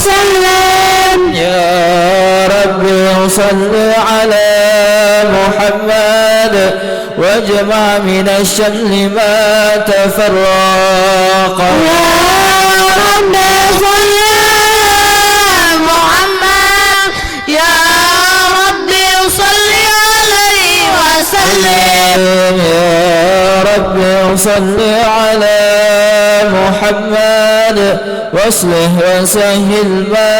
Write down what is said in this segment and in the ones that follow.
وسلم يا ربي صل على محمد واجمع من الشمل ما تفرق يا ربي صل على محمد يا ربي صل عليه وسلم يا ربي صل على محمد واصلح وسهل ما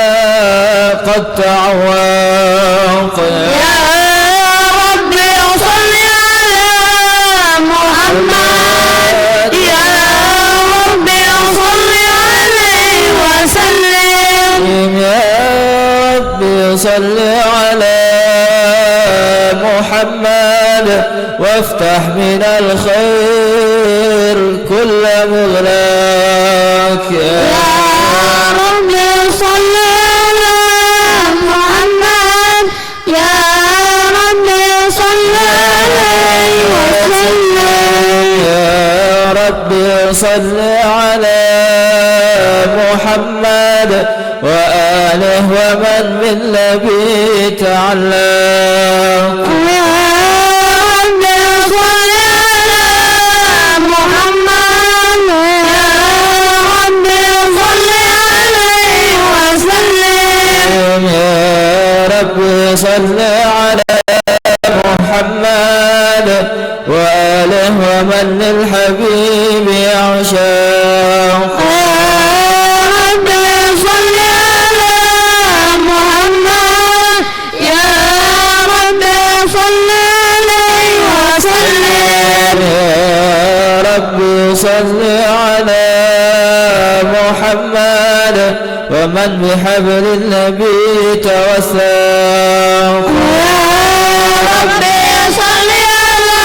قد تعوق يا ربي صل على محمد يا ربي صل عليه وسلم يا ربي صل على محمد وافتح من الخير كل مغلاق يا ربي صل على محمد يا ربي صل عليه وسلم يا ربي صل على محمد وآله ومن من نبي تعلق يا ربي صل على محمد يا ربي صل عليه وسلم يا ربي صل على محمد وآله ومن للحبيب يعشق يا ربي صل على محمد يا ربي صل عليه وسلم يا ربي صل على محمد ومن بحبل النبي توثق يا ربي صل على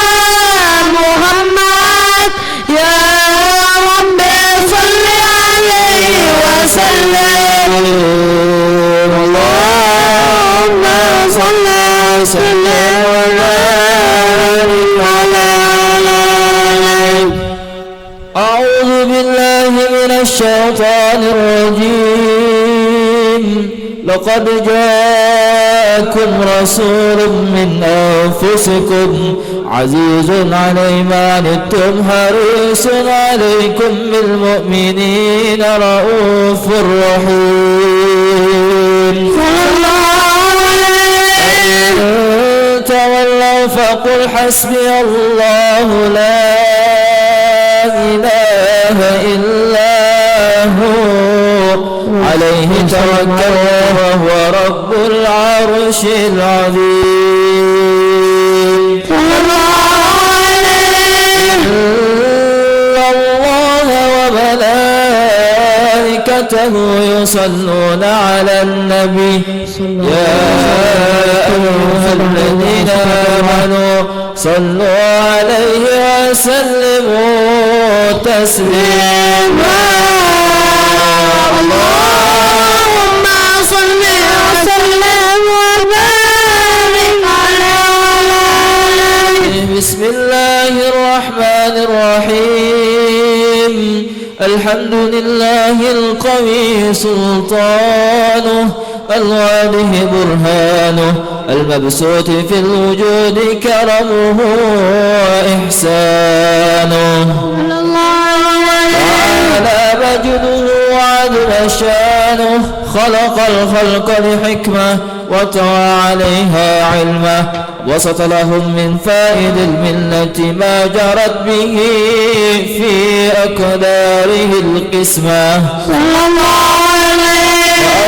محمد يا ربي صل عليه وسلم اللهم صل وسلم وبارك عليه. أعوذ بالله من الشيطان الرجيم لقد جاءكم رسول من أنفسكم عزيز عليه ما عنتم حريص عليكم بالمؤمنين رؤوف رحيم إن تولوا فقل حسبي الله لا إله إلا هو عليه توكل وهو رب العرش العظيم إن الله وملائكته يصلون على النبي يا أيها الذين آمنوا صلوا عليه وسلموا تسليما اللهم صل وسلم وبارك عليه. بسم الله الرحمن الرحيم الحمد لله القوي سلطانه الواضح برهانه المبسوط في الوجود كرمه وإحسانه تعالى مجده وعظم شانه خلق الخلق لحكمة وطوى عليها علمه وسط لهم من فائد الملة ما جرت به في أقداره القسمة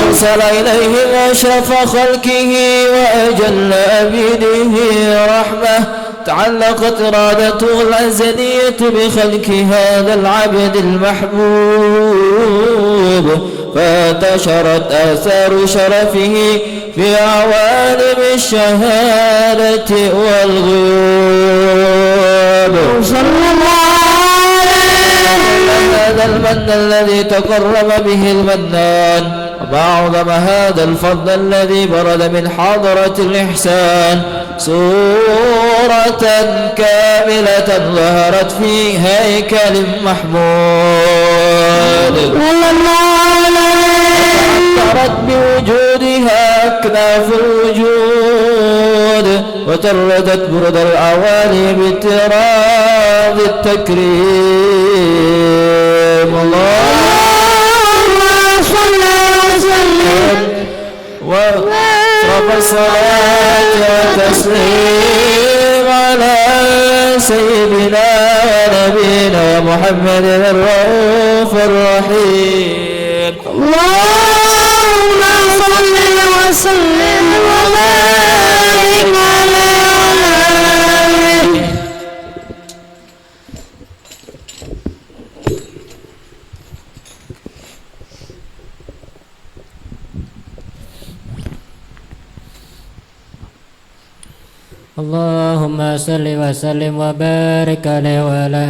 وأرسل إليهم أشرف خلقه وأجل أبيده رحمة تعلقت إرادته الأزلية بخلق هذا العبد المحبوب فانتشرت آثار شرفه في عوالم الشهادة والغيوب صلى الله هذا المن الذي تقرب به المنان وما أعظم هذا الفضل الذي برد من حضرة الإحسان صورة كاملة ظهرت في هيكل محمود وتعطر ضاءت بوجودها أكناف الوجود وجردت برد الأواني باضطراب التكريم. اللهم صل وسلم وصرف الصلاة والتسليم على سيدنا ونبينا محمد الرؤوف الرحيم. اللهم صل وسلم وبارك عليه وعلى آله. اللهم صل وسلم وبارك عليه وعلى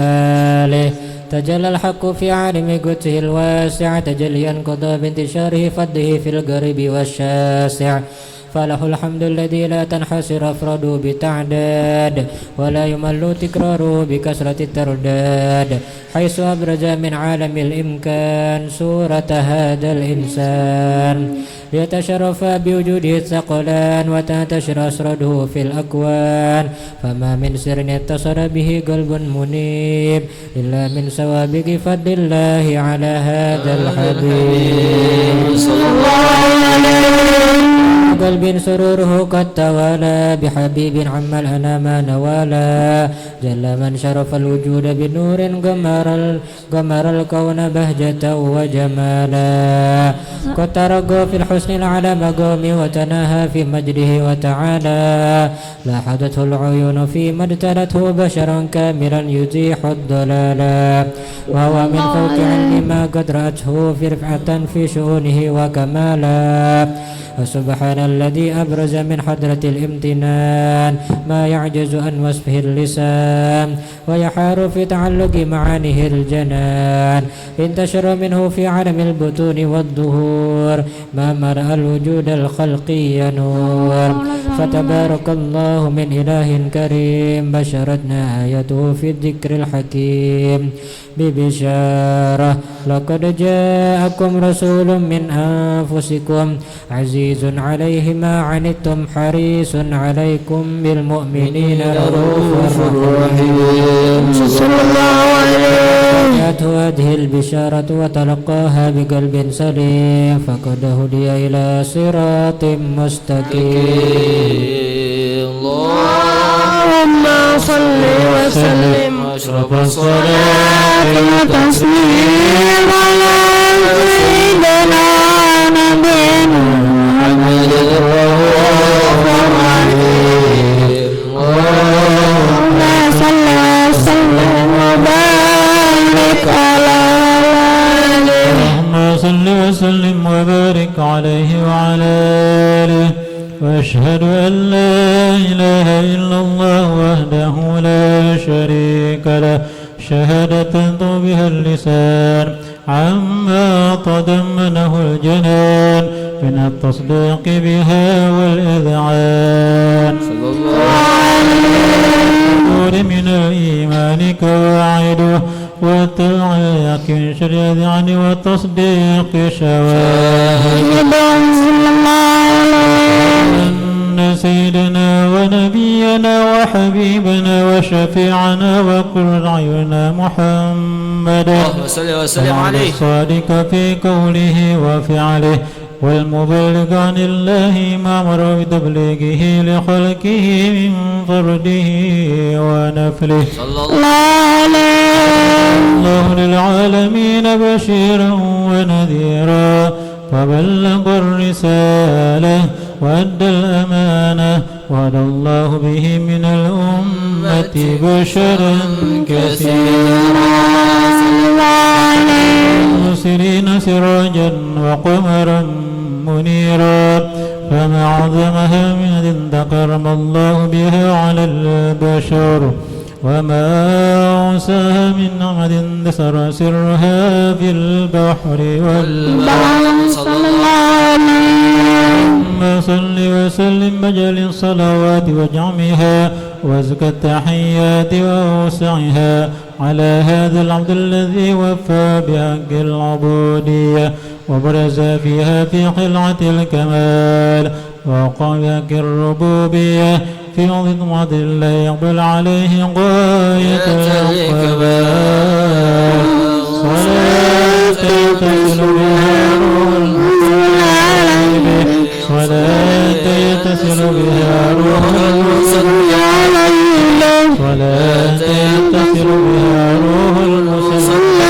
آله. تجلى الحق في عالم قدسه الواسع تجليا قضى بانتشاره فضله في القريب والشاسع. فله الحمد الذي لا تنحصر أفراده بتعداد ولا يمل تكراره بكثرة الترداد، حيث أبرز من عالم الإمكان صورة هذا الإنسان ليتشرف بوجوده الثقلان وتنتشر أسرده في الأكوان. فما من سر اتصل به قلب منيب إلا من سوابق فضل الله على هذا الحبيب صلى الله عليه وسلم. قلب سروره قد توالى بحبيب عم الأنام نوالا. جل من شرف الوجود بنور قمر الكون بهجة وجمالا. قد ترقى في الحسن العلى مقامه وتناهى في مجده وتعالى. لاحظته العيون فيما ابتلته بشرا كاملا يزيح الضلالا، وهو من فوق علم ما قد رأته في رفعة في شؤونه وكمالا. وسبحان الذي أبرز من حضرة الامتنان ما يعجز عن وصفه اللسان ويحار في تعلق معانيه الجنان. انتشر منه في عالم البطون والظهور ما مرأى الوجود الخلقي نور. فتبارك الله من إله كريم بشرتنا آيته في الذكر الحكيم ببشارة. لقد جاءكم رسول من أنفسكم عزيز عليه ما عنتم حريص عليكم بالمؤمنين رؤوف رحيم صلى الله عليه وسلم. هذه البشارة وتلقاها بقلب سليم فقد هدي إلى صراط مستقيم. اللهم صل وسلم أشرف الصلاة والتسليم على سيدنا نبينا محمد الرؤوف الرحيم. اللهم صل وسلم وبارك على آله. اللهم صل وسلم وبارك عليه وعلى آله. وأشهد أن لا إله إلا الله وحده لا شريك له شهادة بها اللسان عما تضمنه الجنان من التصديق بها والإذعان. من الإيمان كواعده والتوعية من شر الأذعان والتصديق شواهد أن سيدنا ونبينا وحبيبنا وشفيعنا وقرة أعيننا محمد اللهم صل وسلم عليه الصادق في قوله وفعله والمبلغ عن الله ما أمر بتبليغه لخلقه من فرده ونفله صلى الله الله للعالمين بشيرا ونذيرا فبلغ الرسالة وأدى الأمانة وهدى الله به من الأمة بشرا كثيرا مرسلين سراجا وقمرا منيرا فما عظمها من تكرم الله بها على البشر وما أوساها من نعمة اندثر سرها في البحر والبحر صلى الله عليه اللهم صل وسلم بجل الصلوات وجمعها وازكى التحيات وأوسعها على هذا العبد الذي وفى بحق العبودية وبرز فيها في خلعة الكمال وقام بحق الربوبية في عظمة لا يقبل عليه غاية الكمال صلاة يتصل بها روح المصلي صلاة يتصل بها روح المصلي صلاة يتصل بها روح المصلي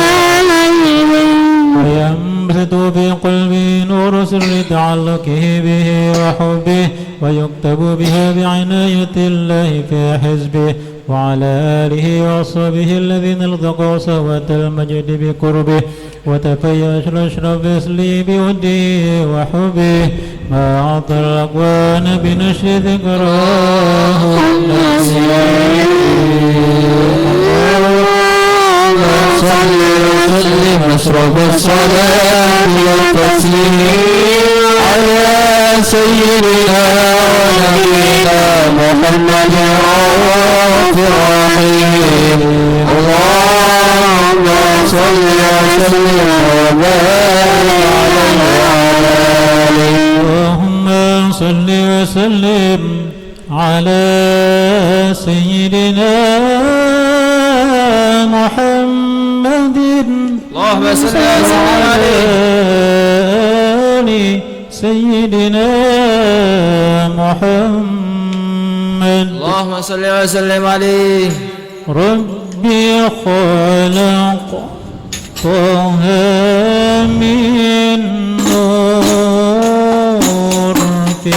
وينبسط في قلبه نور سر تعلقه به وحبه ويكتب بها بعناية الله في حزبه وعلى آله وصحبه الذين التقوا صوت المجد بقربه وتفيأ أشرف أسلي بوده وحبه ما أعطى الأكوان بنشر ذكراه صل وسلم أشرف الصلاة والتسليم على سيدنا ونبينا محمد رؤوف رحيم اللهم صل وسلم وبارك عليه وعلى آله اللهم صل وسلم على سيدنا محمد اللهم صل وسلم عليه سيدنا محمد اللهم صل وسلم عليه ربي خلق طه من نور في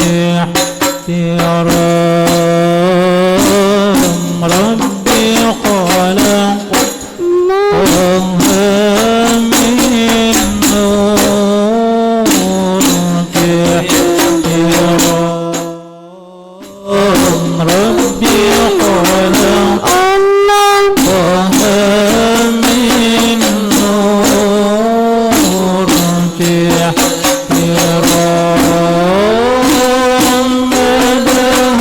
احترام ربي خلق طه من نور في احترام ربي خلق طه من نور في احترام مدى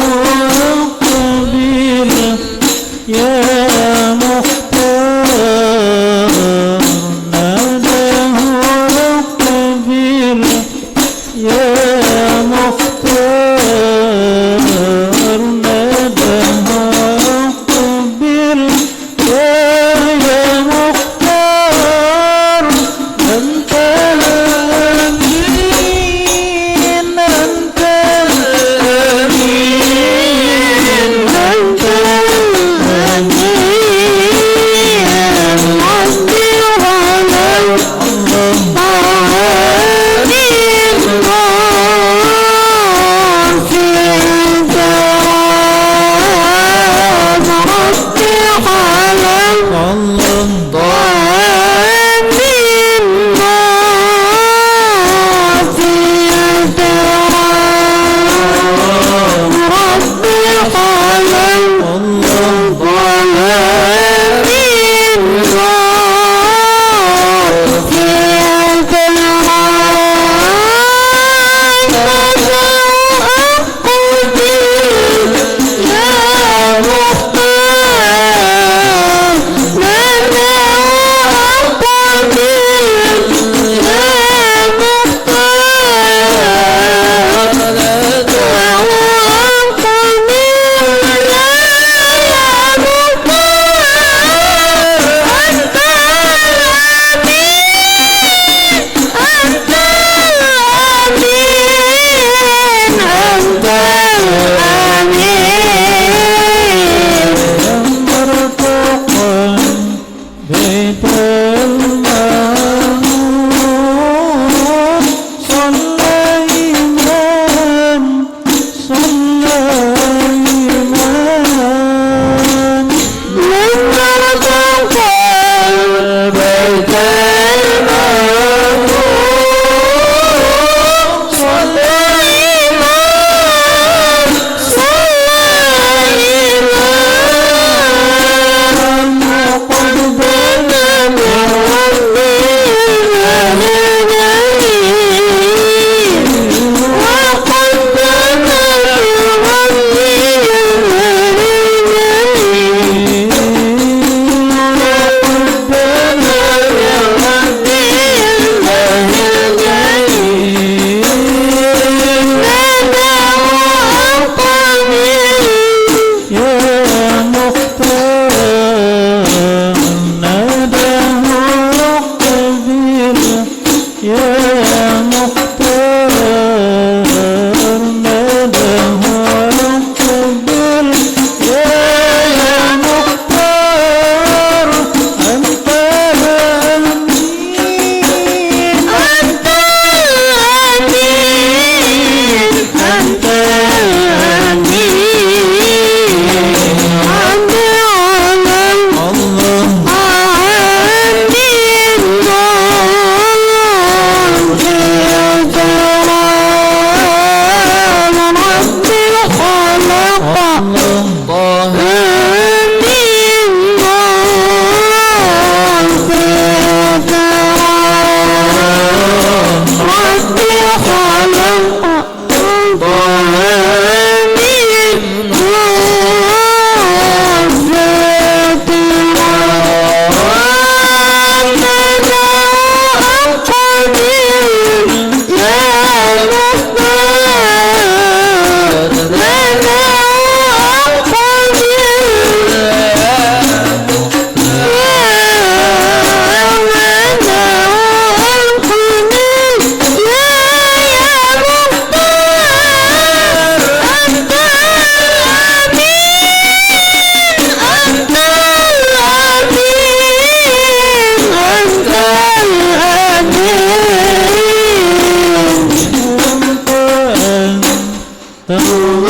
يوم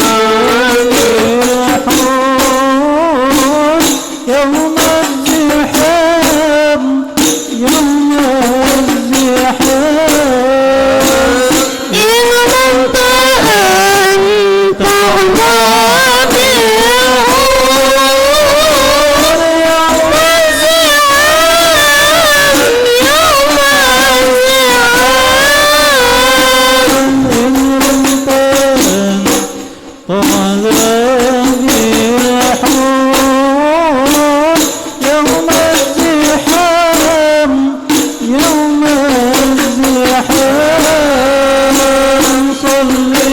الزحام يوم الزحام إن لم تأنت عبادي يوم الزحام يوم الزحام إن لم تأنت عذابي يحون يوم الزحام يوم الزحام صلي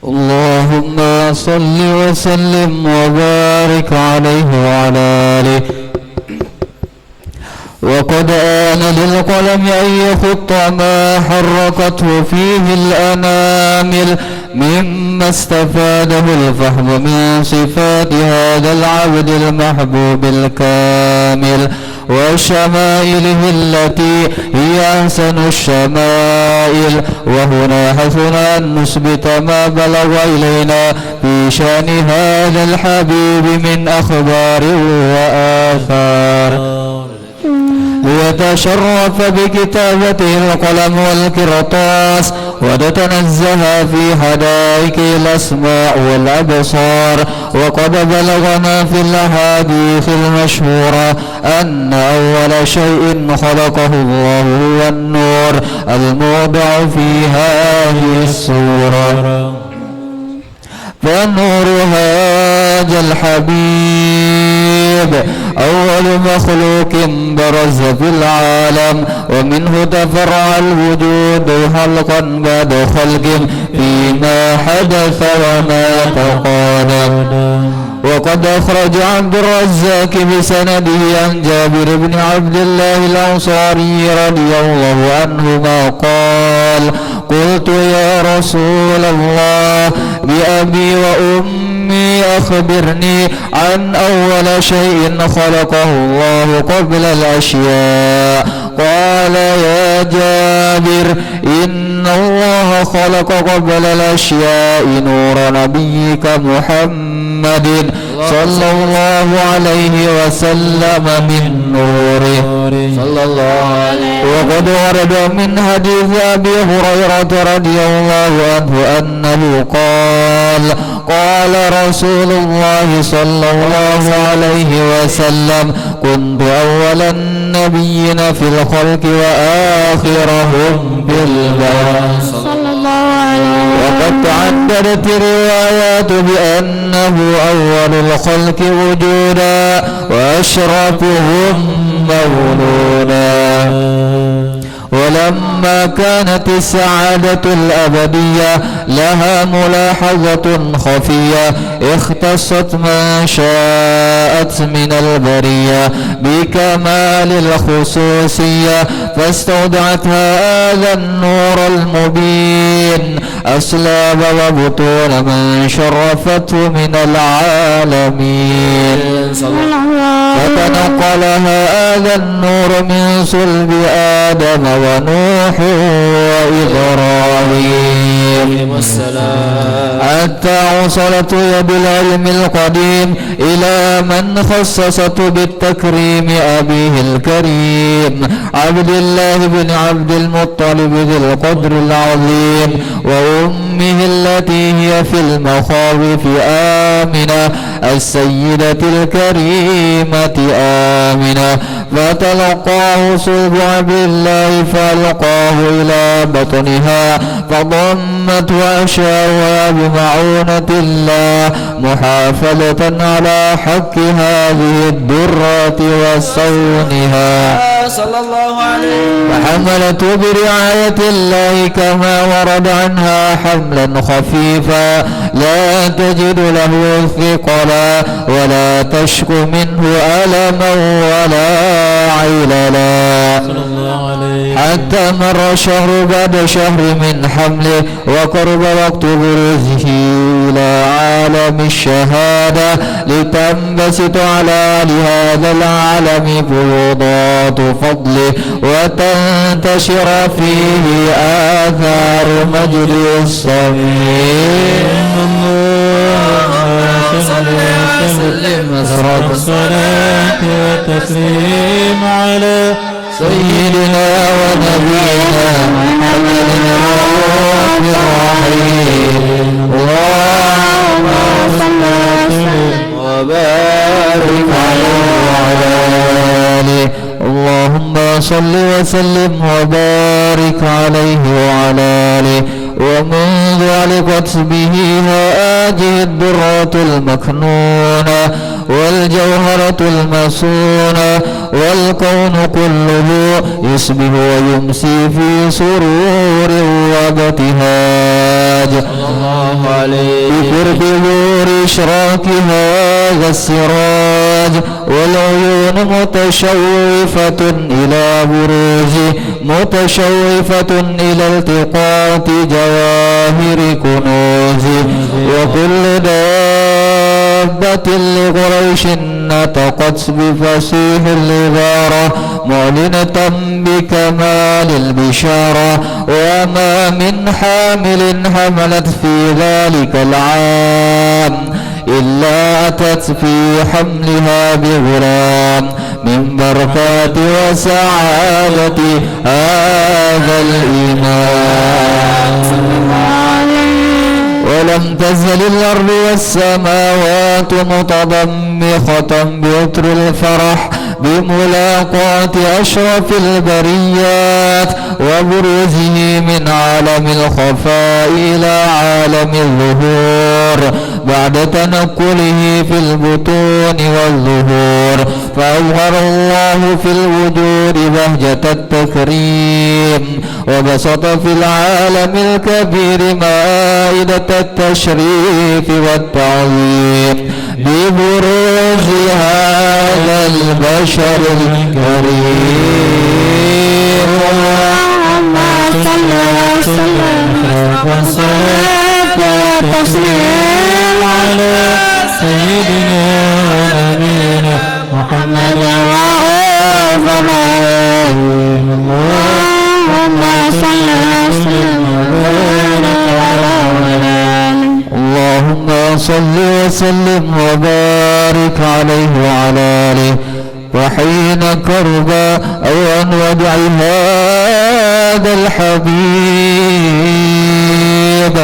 اللهم صل وسلم وبارك عليه وعلى آله. وقد آن للقلم أن يخط ما حركته فيه الأنامل مما استفاده الفهم من صفات هذا العبد المحبوب الكامل وشمائله التي هي أحسن الشمائل. وهنا حسنا أن نثبت ما بلغ إلينا في شأن هذا الحبيب من أخبار وآثار ليتشرف بكتابته القلم والقرطاس وتتنزه في حدائق الأسماع والأبصار. وقد بلغنا في الأحاديث المشهورة أن أول شيء خلقه الله هو النور الموضع في هذه السورة. فنور هذا الحبيب أول مخلوق برز في العالم ومنه تفرع الوجود خلقا بعد خلق فيما حدث وما تقادم. وقد أخرج عبد الرزاق بسنده عن جابر بن عبد الله الأنصاري رضي الله عنهما قال: قلت يا رسول الله بأبي وأمي أخبرني عن أول شيء خلقه الله قبل الأشياء. قال: يا جابر إن الله خلق قبل الأشياء نور نبيك محمد صلى الله عليه وسلم من نوره صلى الله عليه. وقد ورد من حديث أبي هريرة رضي الله عنه أنه قال: قال رسول الله صلى الله عليه وسلم: كنت أول النبيين في الخلق وآخرهم بالبعث صلى الله عليه وقد تعددت الروايات بأنه أول الخلق وجودا وأشرفهم مولودا ولما كانت السعادة الأبدية لها ملاحظة خفية اختصت ما شاءت من البرية بكمال الخصوصية فاستودعت هذا النور المبين أصلاب وبطون من شرفته من العالمين فتنقل هذا النور من صلب آدم ونوح وإبراهيم حتى وصلت يد العلم القديم إلى من خصصته بالتكريم أبيه الكريم عبد الله بن عبد المطلب ذي القدر العظيم وأمه التي هي في المخاوف آمنة السيدة الكريمة آمنة فتلقاه صلب عبد الله فألقاه إلى بطنها فضمت وأشارها بمعونة الله محافظة على حق هذه الدرة وصونها صلى الله عليه فحملته برعاية الله كما ورد عنها حملا خفيفا لا تجد له ثقلا ولا تشكو منه ألما ولا عيللا حتى مر شهر بعد شهر من حمله وقرب وقت بروزه إلى عالم الشهادة لتنبسط على لهذا العالم فيوضات فضله وتنتشر فيه آثار مجد الصميم الصلاة والتسليم على سيدنا ونبينا محمد الرؤوف الرحيم اللهم صل وسلم وبارك عليه وعلى آله اللهم صل وسلم وبارك عليه وعلى آله ومنذ علقت به هذه الدرة المكنونة والجوهرة المصونة والكون كله يصبح ويمسي في سرور وابتهاج الله عليه بقرب نور إشراك هذا السراج والعيون متشوفة إلى بروزه متشوفة إلى التقاط جواهر كنوزه وكل دابة لقريش نطقت بفصيح العبارة معلنة بكمال البشارة وما من حامل حملت في ذلك العام إلا أتت في حملها بغلام من بركات وسعادة هذا الإيمان ولم تزل الأرض والسماوات متضمخة بعطر الفرح بملاقاة أشرف البريات وبروزه من عالم الخفاء إلى عالم الظهور بعد تنقله في البطون والظهور فأظهر الله في الوجود بهجة التكريم وبسط في العالم الكبير مائدة التشريف والتعظيم ببروز هذا البشر الكريم اللهم صل وسلم وتسليم على سيدنا ونبينا محمد الرؤوف الرحيم اللهم صل وسلم وبارك على اللهم صل وسلم وبارك عليه وعلى آله وحين كربا أو أن ودع هذا الحبيب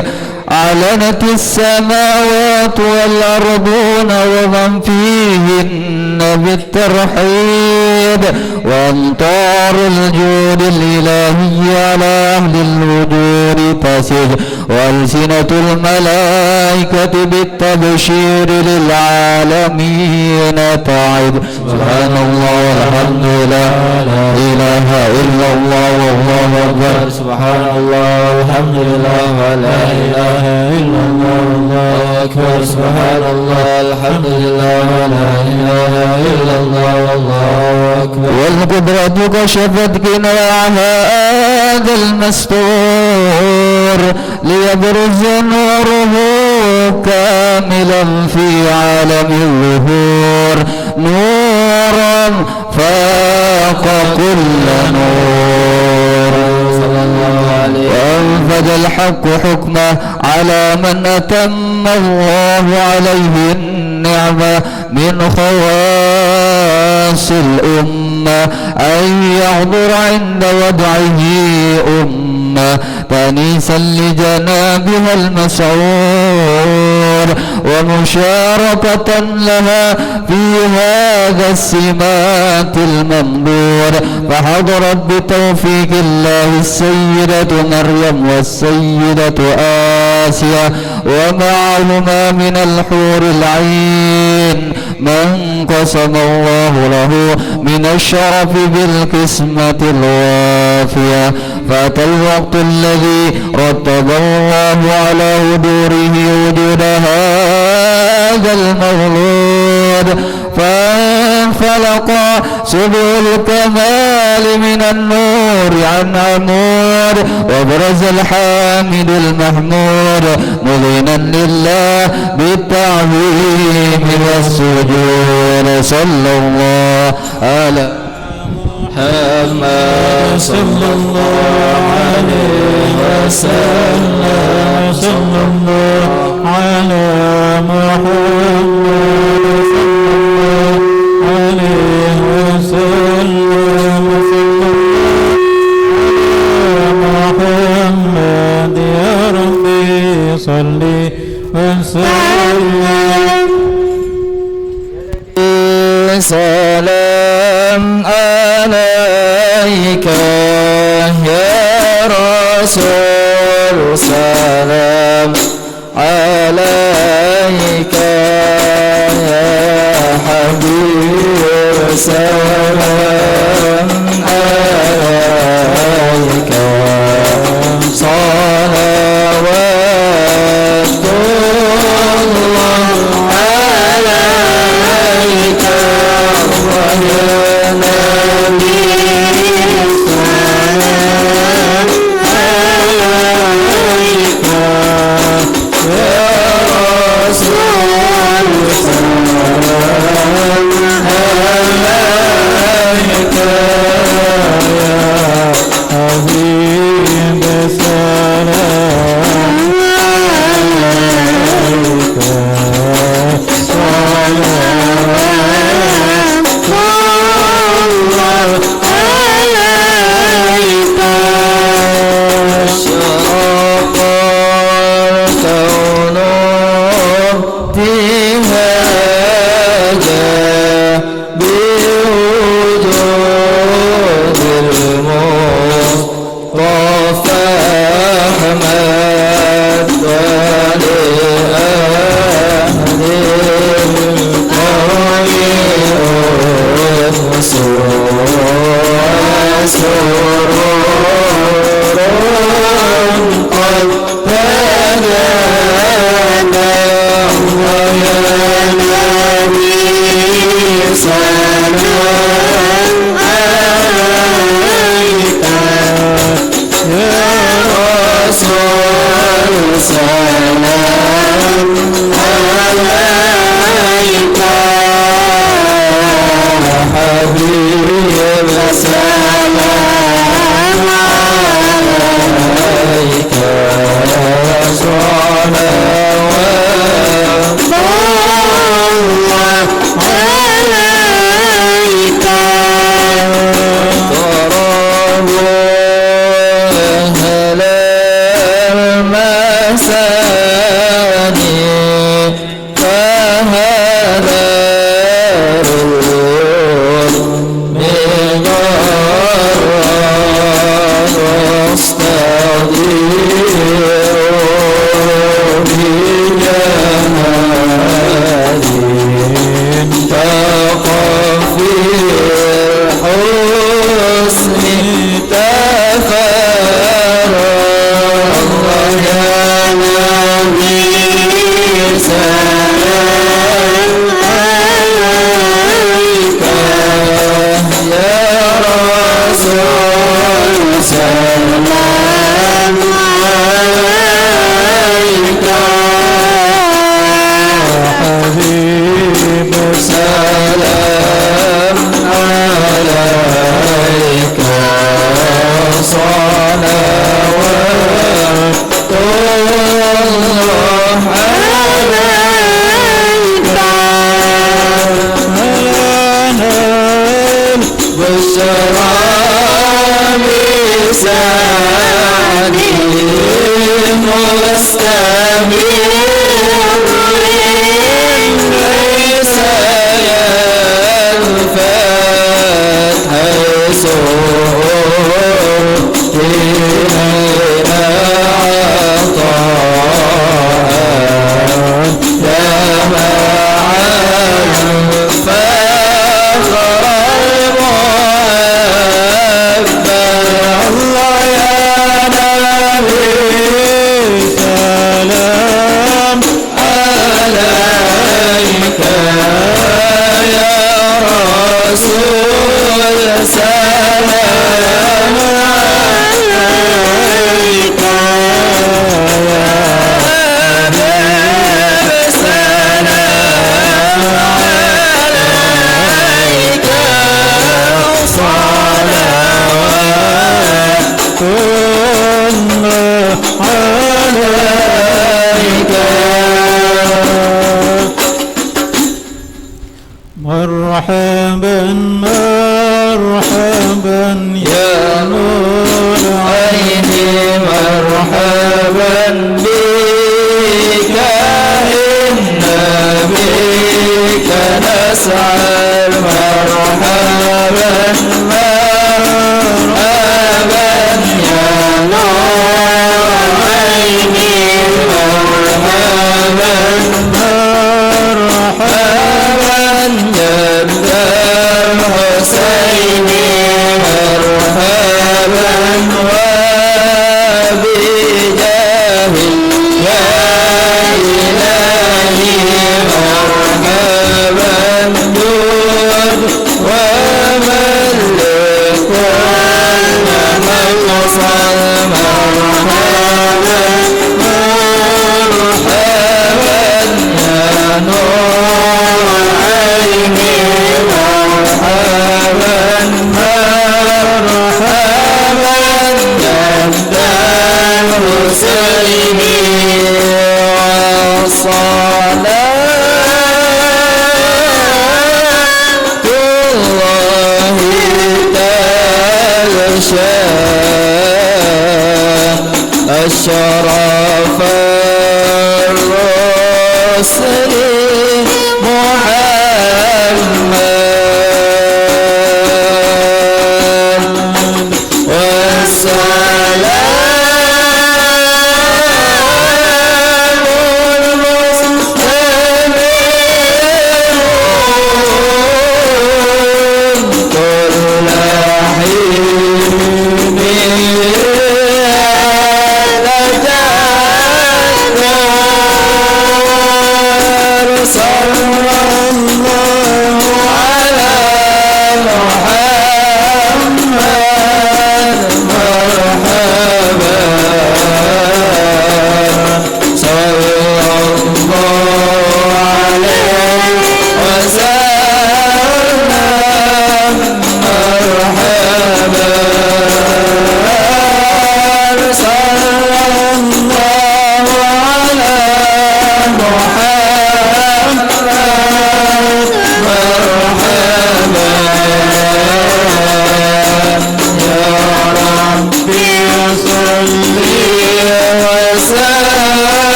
علنت السماوات والأرضون ومن فيهن بالترحيب تفيد وأمطار الجود الإلهي على أهل الوجود تسد وألسنة الملائكة بالتبشير للعالمين تعد. سبحان الله والحمد لله لا إله إلا الله والله أكبر. سبحان الله والحمد لله ولا إله إلا الله والله أكبر. سبحان الله الحمد لله ولا إله إلا الله والله أكبر. والقدرة كشفت قناع هذا المستور ليبرز نوره كاملا في عالم الظهور نورا فاق كل نور. وأنفذ الحق حكمه على من أتم الله عليه النعمة من خواص الأمة أن يحضر عند وضعه أمة تأنيسا لجنابها المسعور ومشاركة لها في هذا السمات المنظور. فحضرت بتوفيق الله السيدة مريم والسيدة آسيا ومعهما من الحور العين من قسم الله له من الشرف بالقسمة الوافية. فأتى الوقت الذي رتب الله على حضوره وجود هذا المولود فانفلق سبل الكمال من النور عن عمود وبرز الحامد المحمود مذينا لله بالتعظيم والسجود. صلى الله على محمد صلى الله عليه وسلم. صلى الله على محمد صلى الله عليه وسلم. صلى الله على محمد يا ربي صل وسلم. سلام عليك يا رسول سلام عليك يا حبيب سلام عليك صلوات الله عليك يا نبي سلام عليك يا رسول سلام عليك يا حبيب سلام عليك عليك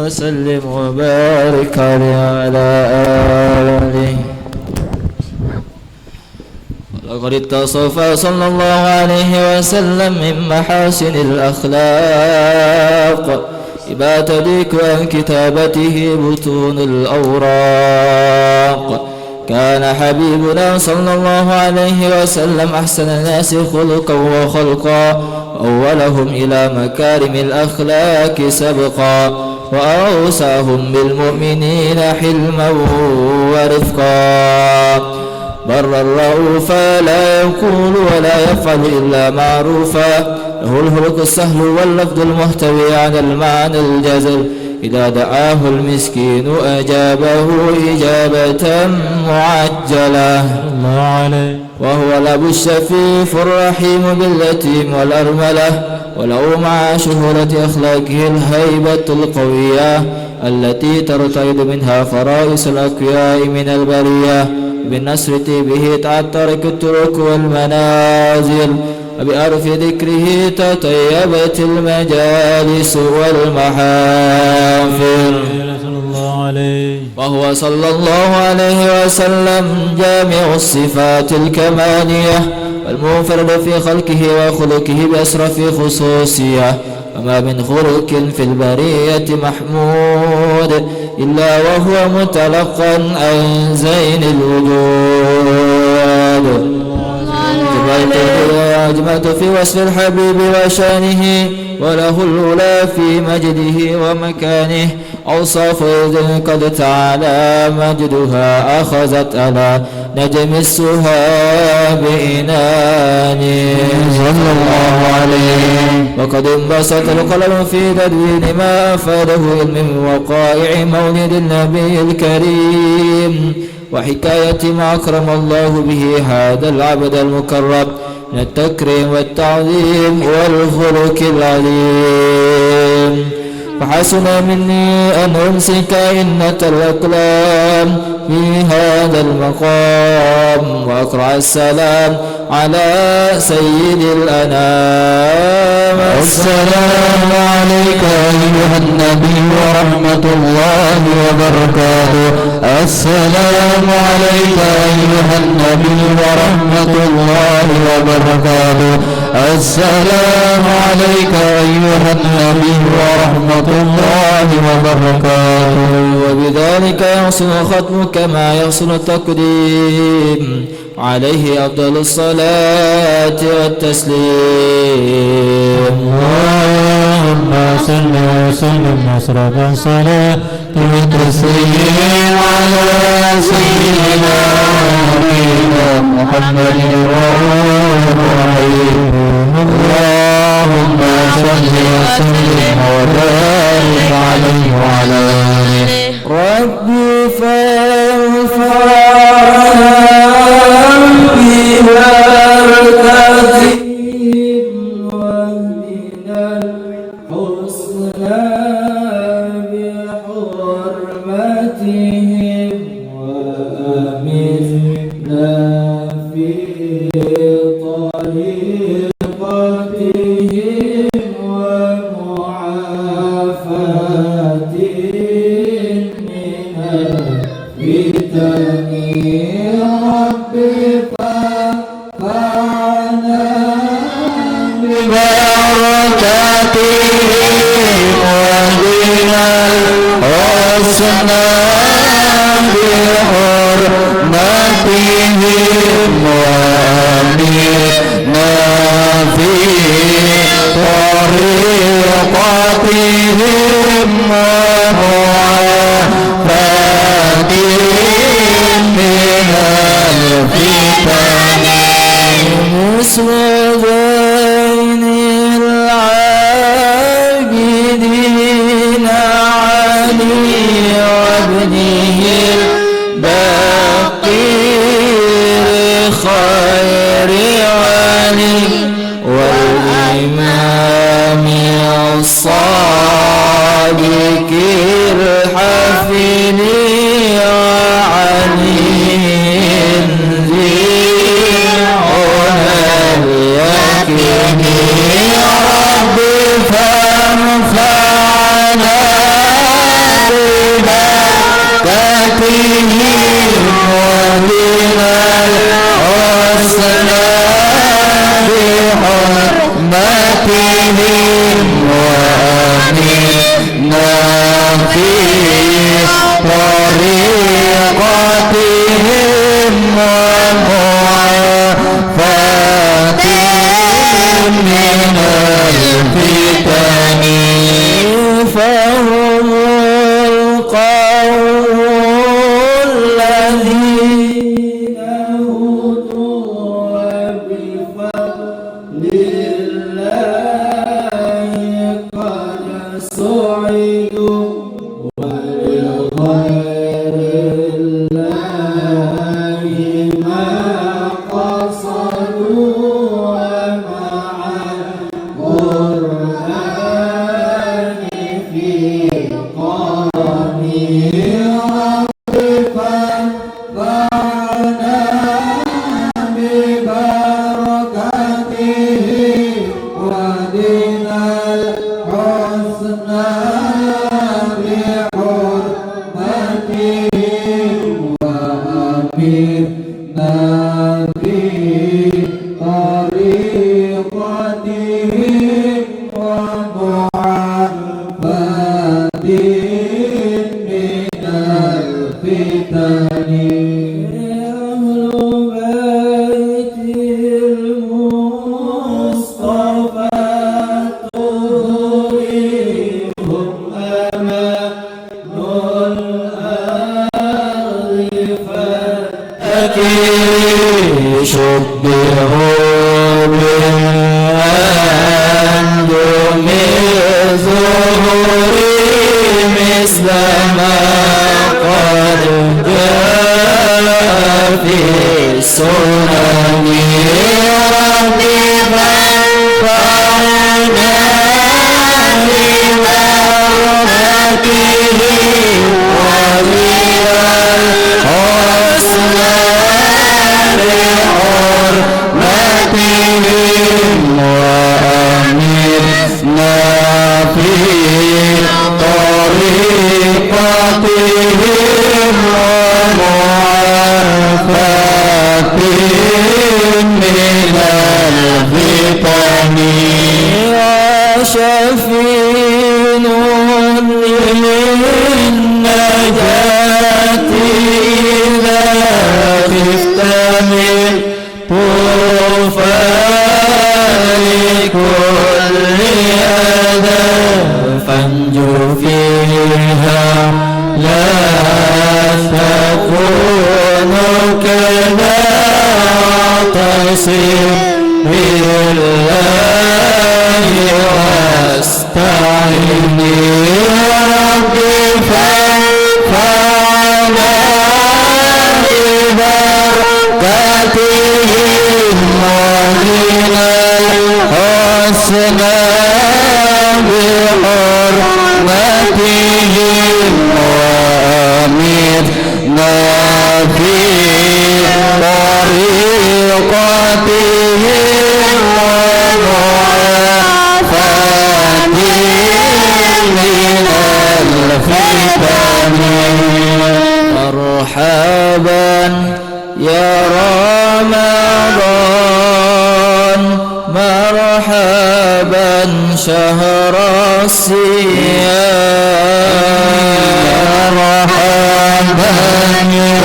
وسلم وبارك على آله. ولقد اتصف صلى الله عليه وسلم من محاسن الأخلاق إبات ذكر عن كتابته بطون الأوراق. كان حبيبنا صلى الله عليه وسلم أحسن الناس خلقا وخلقا، أولهم إلى مكارم الأخلاق سبقا، وأوسعهم بالمؤمنين حلما ورفقا. برا رؤوفا لا يقول ولا يفعل إلا معروفا، له الخلق السهل واللفظ المحتوي على المعنى الجزل، إذا دعاه المسكين أجابه إجابة معجلة. الله عليه. وهو الأب الشفيف الرحيم باليتيم والأرملة، وله مع شهرة أخلاقه الهيبة القوية التي ترتعد منها فرائس الأقوياء من البرية. بالنصر به تعطرك الطرق والمنازل، وبأرف ذكره تطيبت المجالس والمحافل. وهو صلى الله عليه وسلم جامع الصفات الكمالية، والمنفرد في خلقه وخلقه بأسرف خصوصية. وما من خلق في البرية محمود إلا وهو متلقا عن زين الوجود. أجملت في وصف الحبيب وشانه، وله الأولى في مجده ومكانه. أوصاف قد تعالى مجدها أخذت على نجم السهاب إنانه صلى الله عليه. وقد انبسط القلم في تدوين ما أفاده من وقائع مولد النبي الكريم، وحكاية ما أكرم الله به هذا العبد المكرم من التكريم والتعظيم والخلق العظيم. فحسن مني أن أمسك إنة الأقلام في هذا المقام، وأقرأ السلام على سيد الأنام. السلام عليك أيها النبي ورحمة الله وبركاته. السلام عليك أيها النبي ورحمة الله وبركاته. السلام عليك أيها النبي ورحمة الله وبركاته. وبذلك يحسن الختم كما يحسن التقديم، عليه أفضل الصلاة والتسليم. اللهم صل وسلم أشرف صلاة وتسليم على سيدنا محمد الرحيم. اللهم صل وسلم وبارك عليه وعلى آله. ربي فارفعني ببركاتهم واهدنا الحسنى بحرمتهم، وآمنا في طريقتهم ومعافاتهم من الفتن. ربي فانفعنا ببركاتهم واهدنا الحسنى بحرمتهم، وآمنا في طريقتهم ومعافاتهم من الفتن. مثل زين العابدين علي وابنه البقير خير علي، والإمام الصادق الحفيد وعلي ذي اليقين. ربي فانفعنا ببركاتهم واهدنا الحسنى بحرمتهم، وآمنا طريقتهم ومعافاتهم من الفتن فهم القوم الذين هدوا بفضل الله قد سعدوا ولغير الله ما قصدوا ومع القرآن في قلبي فانفعنا ببركته ودنا الحسنى بحرمته وأمرنا بطريقته ومعافاتهم من الفتن أهل بيت المصطفى طهورهم أمان الأرض فأكيد شبهوا بأنهم ظهوري مثل ما قد جاء في السنن رب فانفعنا ببركته ومن الحسنى بحرمتهم وأمرنا في طريقتهم ومعافاتهم من الفتن وشفين للنجاة إذا خفت من طوفان كل أذى فانجو فيها لا تكون كما تصير بالله واستعن ربي فانفعنا ببركاتهم ومن الحسنى بحرمتهم وأمرنا في طريقتهم ومعافاتهم من الفتن مرحبا يا رمضان مرحبا شهر الصيام مرحبا يا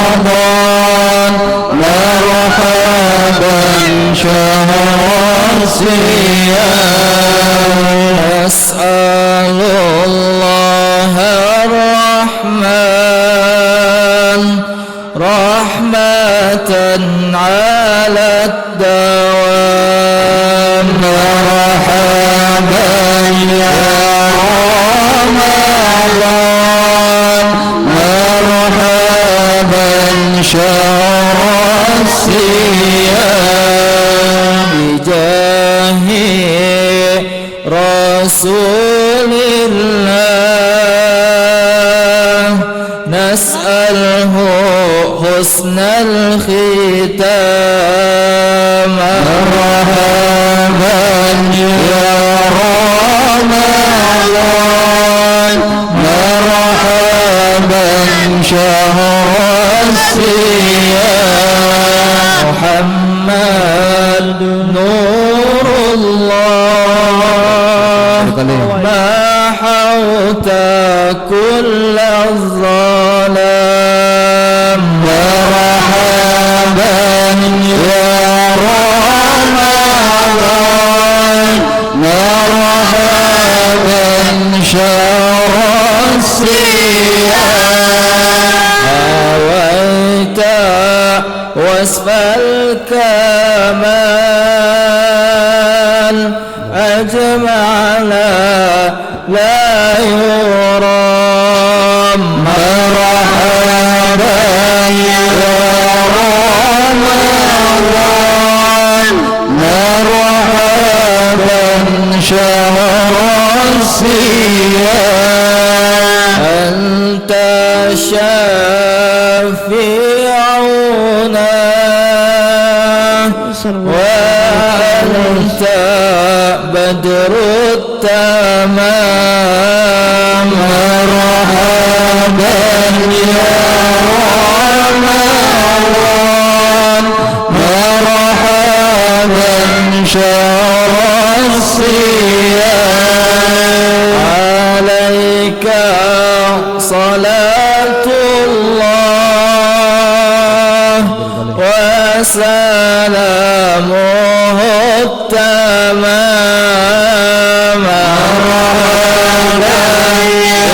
رمضان مرحبا شهر الصيام أسأل الله الرحمن رحمة على الدوام مرحبا يا رمضان مرحبا شهر الصيام بجاه رسول الله نسأله حسن الختام مرحبا يا رمضان مرحبا شهر الصيام محمد نور الله ما حول موت كل الظلام مرحبا يا رمضان مرحبا شهر الصيام هويت واسم الكمال أجمعنا لا يرام مرحبا يا رمضان مرحبا شهر الصيام أنت شافعنا وأنت بدر التمام مرحبا يا رمضان مرحبا شهر الصيام عليك صلاة الله وسلامه التمام مرحبا يا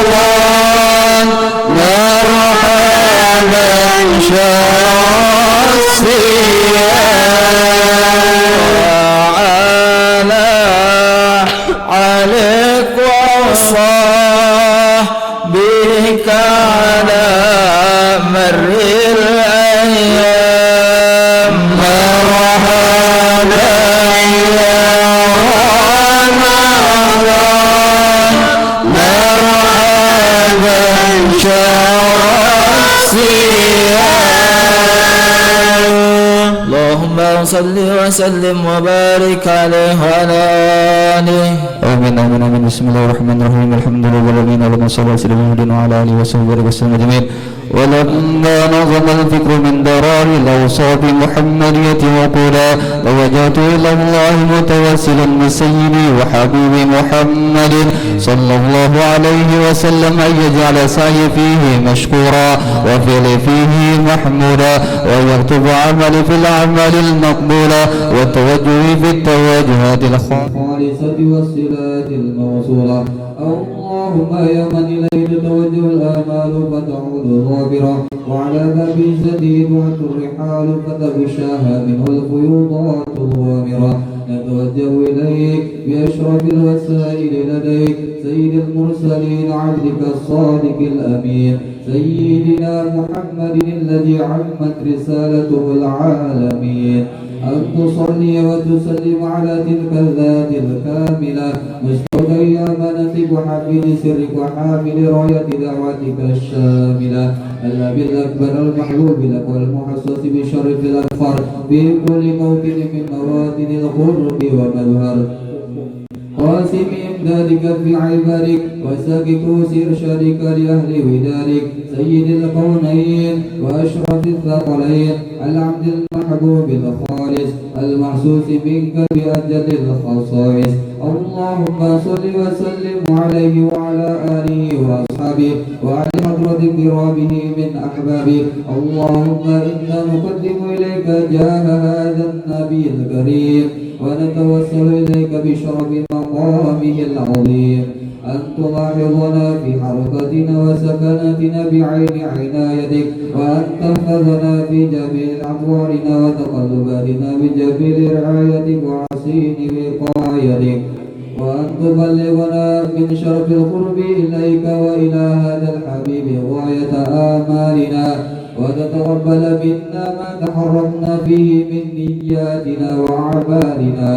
رمضان مرحبا شهر الصيام عليك وصحبك على مر الأيام مرحبا يا رمضان مرحبا شهر الصيام اللهم صل وسلم وبارك عليه وعلى آله. آمين آمين آمين. بسم الله الرحمن الرحيم. الحمد لله رب العالمين. اللهم صل وسلم وعلى آله وصحبه وسلم أجمعين. ولما نظم الفكر من درار الأوصاف محمدية وقولا لوجهت إلى الله متوسلا بسيدي وحبيبي محمد صلى الله عليه وسلم أن يجعل سعي فيه مشكورا وفعل فيه محمودا ويكتب عملي في الأعمال المقبولة والتوجه في التوجهات الخالصة والصلات الموصولة. اللهم يا من إليه تتوجه الآمال فتعود ظابرة وعلى باب جديد الرحال فتغشاها منه الفيوضات الغامرة. نتوجه إليك بأشرف الوسائل لديك سيد المرسلين عبدك الصادق الأمين سيدنا محمد الذي عمت رسالته العالمين أن تصلي وتسلم على تلك الذات الكاملة مستودع أمانتك وحافظ سرك وحامل راية دعوتك الشاملة النبي الأكبر المحبوب لك والمحسس بشرف الأكفر في كل موطن من مواطن القرب ومظهر قاسم إمدادك في عبادك وساكك إرشادك لأهل ودارك سيد الكونين وأشرف الثقلين العبد المحبوب الخالص المحسوس منك بأجل الخصائص. اللهم صل وسلم عليه وعلى آله وأصحابه وعلى حضرة كرامه من أحبابه. اللهم إنا نقدم إليك جاه هذا النبي الكريم ونتوسل إليك بشرف مقامه العظيم أن تلاحظنا في حركتنا وسكناتنا بعين عنايتك وأن تحفظنا في جميع أحوالنا وتقلباتنا بجميل رعايتك وحسين وقايتك وأن تبلغنا من شرف القرب إليك وإلى هذا الحبيب غاية آمالنا وتتقبل منا ما تحرمنا فيه من نياتنا وأعمالنا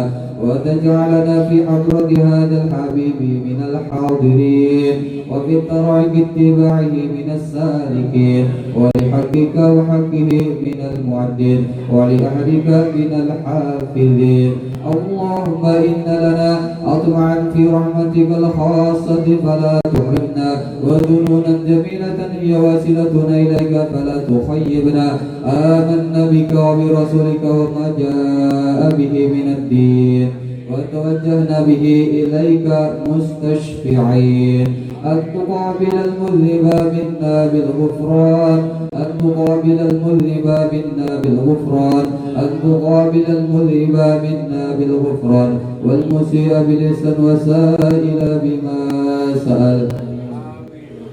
وتجعلنا في حضرة هذا الحبيب من الحاضرين وفي الطريق اتباعه من السالكين ولحقك وحقه من المعدين ولأهلك من الحافظين. اللهم إن لنا أطمعا في رحمتك الخاصة فلا تحرمنا وذنونا جميلة هي واسلتنا إليك فلا تخيبنا. آمنا بك وبرسولك وما جاء به من الدين وتوجهنا به إليك مستشفعين أن تقابل المذنب منا بالغفران أن تقابل المذنب منا بالغفران أن تقابل المذنب منا بالغفران والمسيء بالإحسان وسائل بما سأل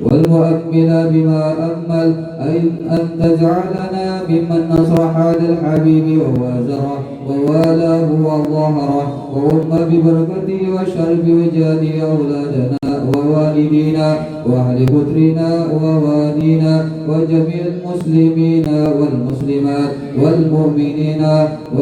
والمؤمل بما أمل أي أن تجعلنا ممن نصر هذا الحبيب ووازره ووالاه وظهره وهم ببركته وشرف وجاده أولادنا ووالدينا وأهل قدرنا ووالينا وجميع المسلمين والمسلمات والمؤمنين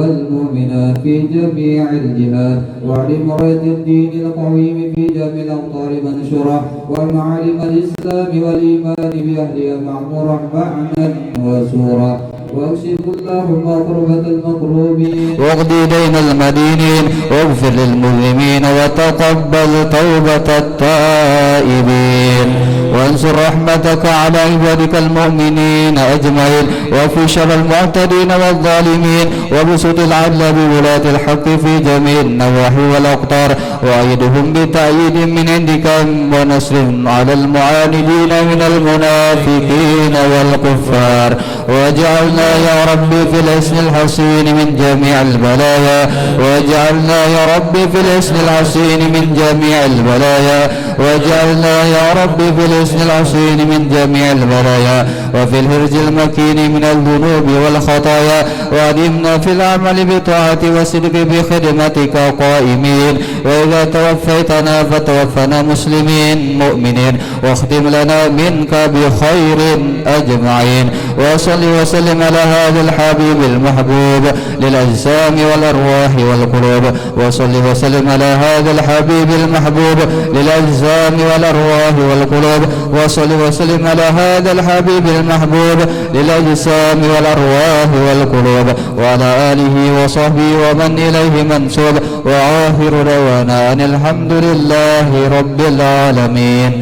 والمؤمنات في جميع الجهات وعلم راية الدين القويم في جميع الأمطار منشورة ومعالم الإسلام والإيمان بأهلها معمورة معنى وسورة واكشف اللهم كربة المكروبين واقضي دين المدينين واغفر للمذنبين وتقبل توبة التائبين وانصر رحمتك على عبادك المؤمنين أجمعين وفي شر المعتدين والظالمين وبسط العدل بولاة الحق في جميع النواحي والأقطار وأيدهم بتأييد من عندك ونصر على المعاندين من المنافقين والكفار واجعلنا يا ربي في الحصن الحصين من جميع البلايا واجعلنا يا ربي في الحصن الحصين من جميع البلايا واجعلنا يا ربي في الحصن الحصين من جميع البلايا وفي الهرج المكين من الذنوب والخطايا وأدمنا في العمل بطاعة وصدق بخدمتك قائمين وإذا توفيتنا فتوفنا مسلمين مؤمنين واختم لنا منك بخير أجمعين وصل وسلم على هذا الحبيب المحبوب للأجسام والأرواح والقلوب وصل وسلم على هذا الحبيب المحبوب للأجسام والأرواح والقلوب وصل وسلم على هذا الحبيب المحبوب للأجسام والأرواح والقلوب وعلى آله وصحبه ومن إليه منسوب وآخر دعوانا أن الحمد لله رب العالمين.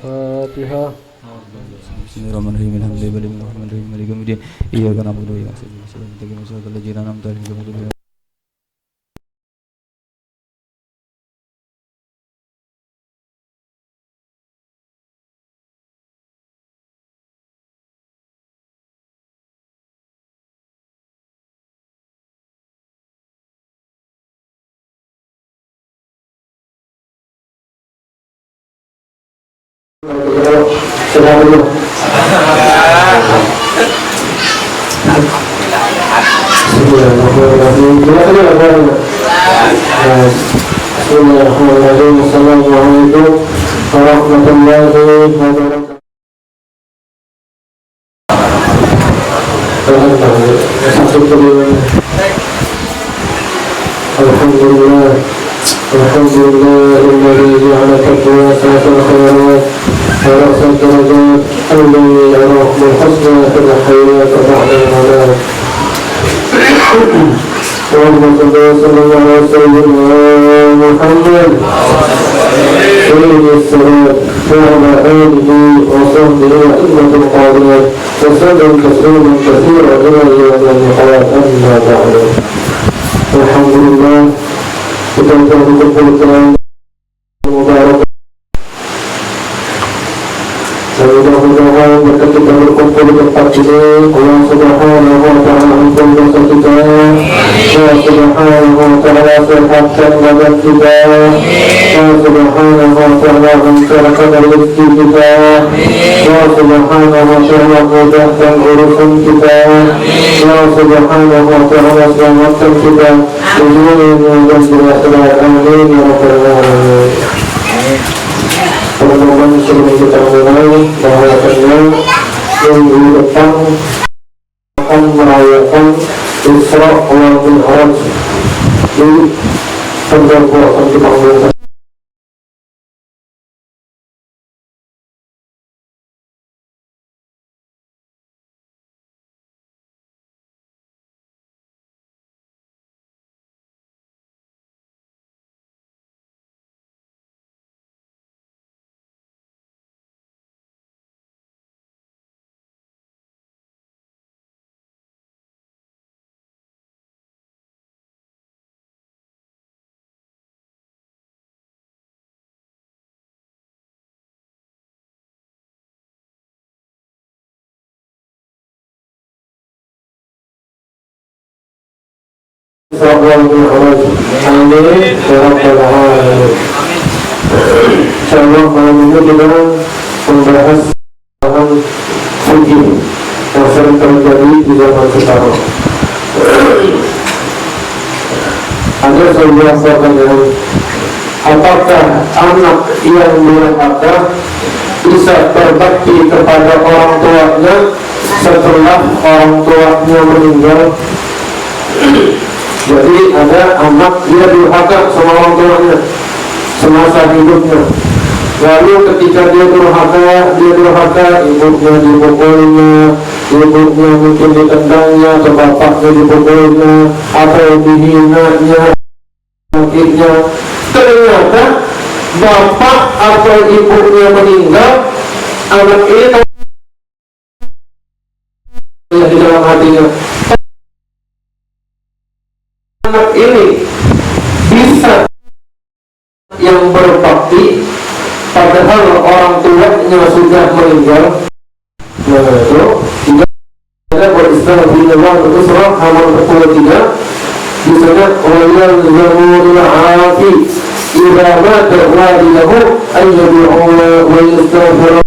فاتحة. Bismillahirrahmanirrahim. Alhamdulillahirrahmanirrahim. Maliki yaumiddin. Iyyaka na'budu wa iyyaka nasta'in. Ihdinas siratal ladzina an'amta 'alaihim. Bismillahirrahmanirrahim. Assalamualaikum warahmatullahi wabarakatuh. Alhamdulillah, alhamdulillah alladzi ja'ala taqwa asasal khairat wa ra'sal darajat alladzi yarahmul husna fil hayat wa ba'da al-mamat. اللهم صل على سيدنا محمد سيد السلام وعلى آله وصحبه وأئمة القادرين وسلم تسليما كثيرا إلى يوم اللقاء أما بعد. الحمد لله kita telah dikumpulkan mubarak. Mudah-mudahan jika kita berkumpul di tempat ini, Allah Subhanahu wa Ta'ala ampun dosa kita, Allah Subhanahu wa Ta'ala sehatkan badan kita, Allah Subhanahu wa Ta'ala lancarkan rezeki kita, Allah Subhanahu wa Ta'ala mudahkan urusan kita, Allah Subhanahu wa Ta'ala selamatkan kita di dunia dan di akhirat. Amin ya rabbal alamin. Teman-teman sebelum kita mulai bahwasannya minggu depan akan merayakan Isra wal Mi'raj di Penjagoan kita mulai. wal mi'raj. Amin ya rabbal alamin. Insyaallah malam ini kita membahas tentang fikih yang sering terjadi di zaman sekarang. Ada sebuah pertanyaan, apakah anak yang durhaka bisa berbakti kepada orang tuanya setelah orang tuanya meninggal? Jadi ada anak dia durhaka sama orang tuanya semasa hidupnya. Lalu ketika dia durhaka, ibunya dipukulnya, ibunya mungkin ditendangnya, atau bapaknya dipukulnya, atau dihinanya, akhirnya ternyata bapak atau ibunya meninggal, anak ini di dalam hatinya, anak ini bisa yang berbakti padahal orang tuanya sudah meninggal. Nah itu tidak ada beristilah binawal usrah halaman 23 di sana, wayal zamul afi idza mata walidahu ayyuhu wa yastaghfiru.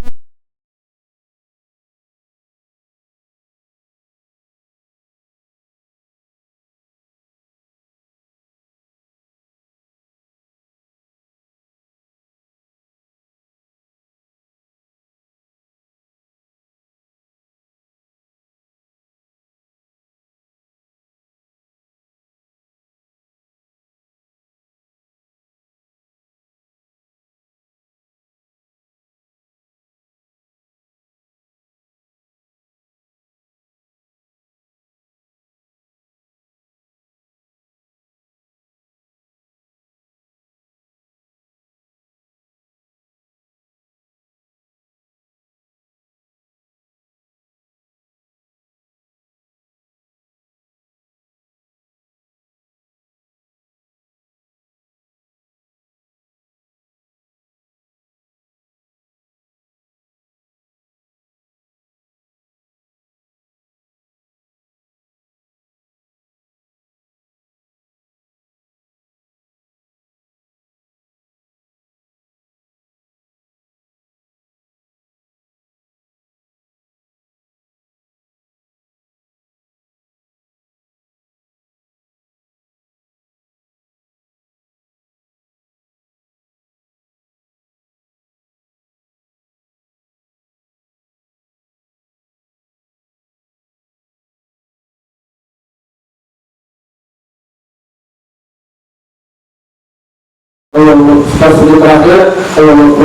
Fasli terakhir, Allahumma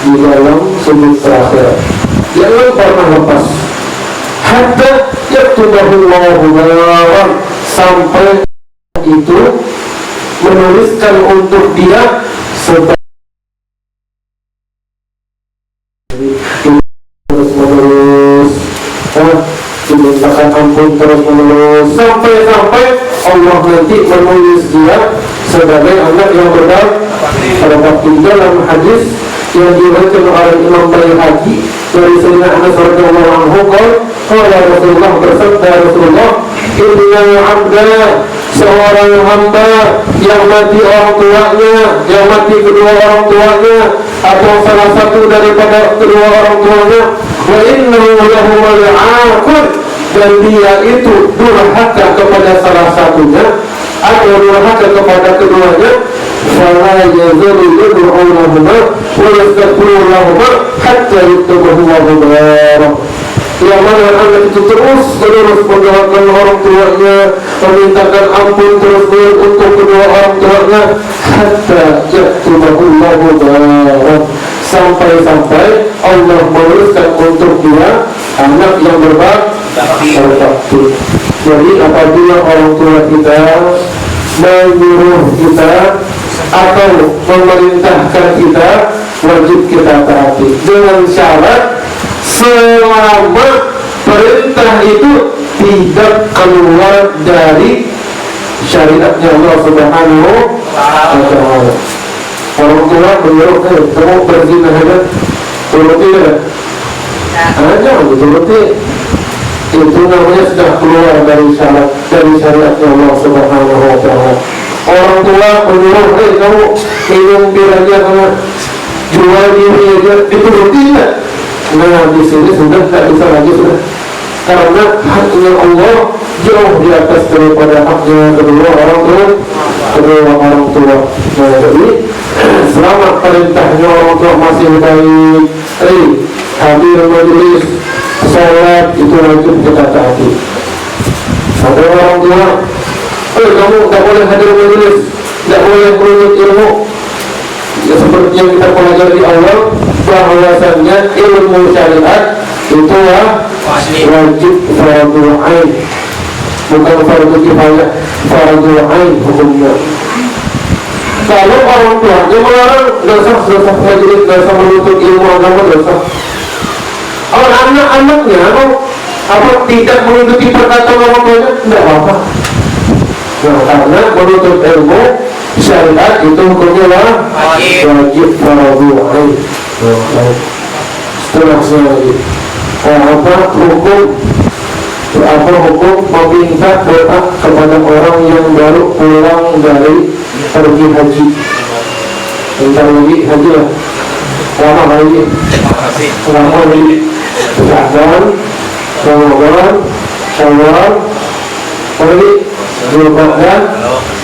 di dalam sujud terakhir jangan pernah lepas hatta yaktubahullahu naran, sampai itu menuliskan untuk dia sebagai terus-menerus dimintakan ampun terus-menerus sampai Allah nanti menulis dia sebagai anak yang berbakti. Dalam hadis yang diriwayatkan oleh Imam Baihaqi dari Sayyidina Anas radhiyallahu anhu, qala Rasulullah, bersabda Rasulullah, inna 'abda, seorang hamba yang mati orang tuanya, yang mati kedua orang tuanya atau salah satu daripada kedua orang tuanya, wa innahu lahu mal'aqun, dan dia itu durhaka kepada salah satunya atau durhaka kepada keduanya, fala yazalu yad'unahuma wa yastaghfirunahuma hatta yuktabahu barah. Yang mana anak itu terus mendoakan orang tuanya, memintakan ampun terus untuk kedua orang tuanya, hatta yuktabahu barah, sampai Allah menuliskan untuk dia anak yang berbakti. Jadi apabila orang tua kita menyuruh kita atau memerintahkan kita, wajib kita taati dengan syarat selama perintah itu tidak keluar dari syariatnya Allah Subhanahu wa ta'ala. Orang tua menyuruh kamu berzina saja, kalau tidak Jangan dituruti. Itu namanya sudah keluar dari syariatnya Allah Subhanahu wa Ta'ala. Orang tua menyuruh, kamu minum bir aja, kamu jual diri aja, dituruti tidak? Nah, di sini sudah tak bisa lagi sudah. Karena haknya Allah jauh di atas daripada haknya kedua orang tua. Nah, jadi selama perintahnya orang tua masih baik, hadir majelis sholat itu wajib kita taati. Ada orang tua, kamu tak boleh hadir majelis, tak boleh menuntut ilmu. Ya, seperti yang kita pelajari di awal, bahwasannya ilmu syariat itu wajib fardu ain, bukan fardu kifayah, fardu ain hukumnya. Kalau orang tuanya melarang, dosa majelis, dosa menuntut ilmu agama, dosa. Kalau anak-anaknya tidak mengikuti perkataan orang tuanya, tidak apa-apa. Nah, karena menuntut ilmu syariat itu hukumnya wajib fardu ain. Seterusnya lagi, hukum meminta doa kepada orang yang baru pulang dari pergi haji. Bentar lagi haji lah. Lama lagi. Sya'ban, Ramadan, Syawal, lagi Zulqa'dah,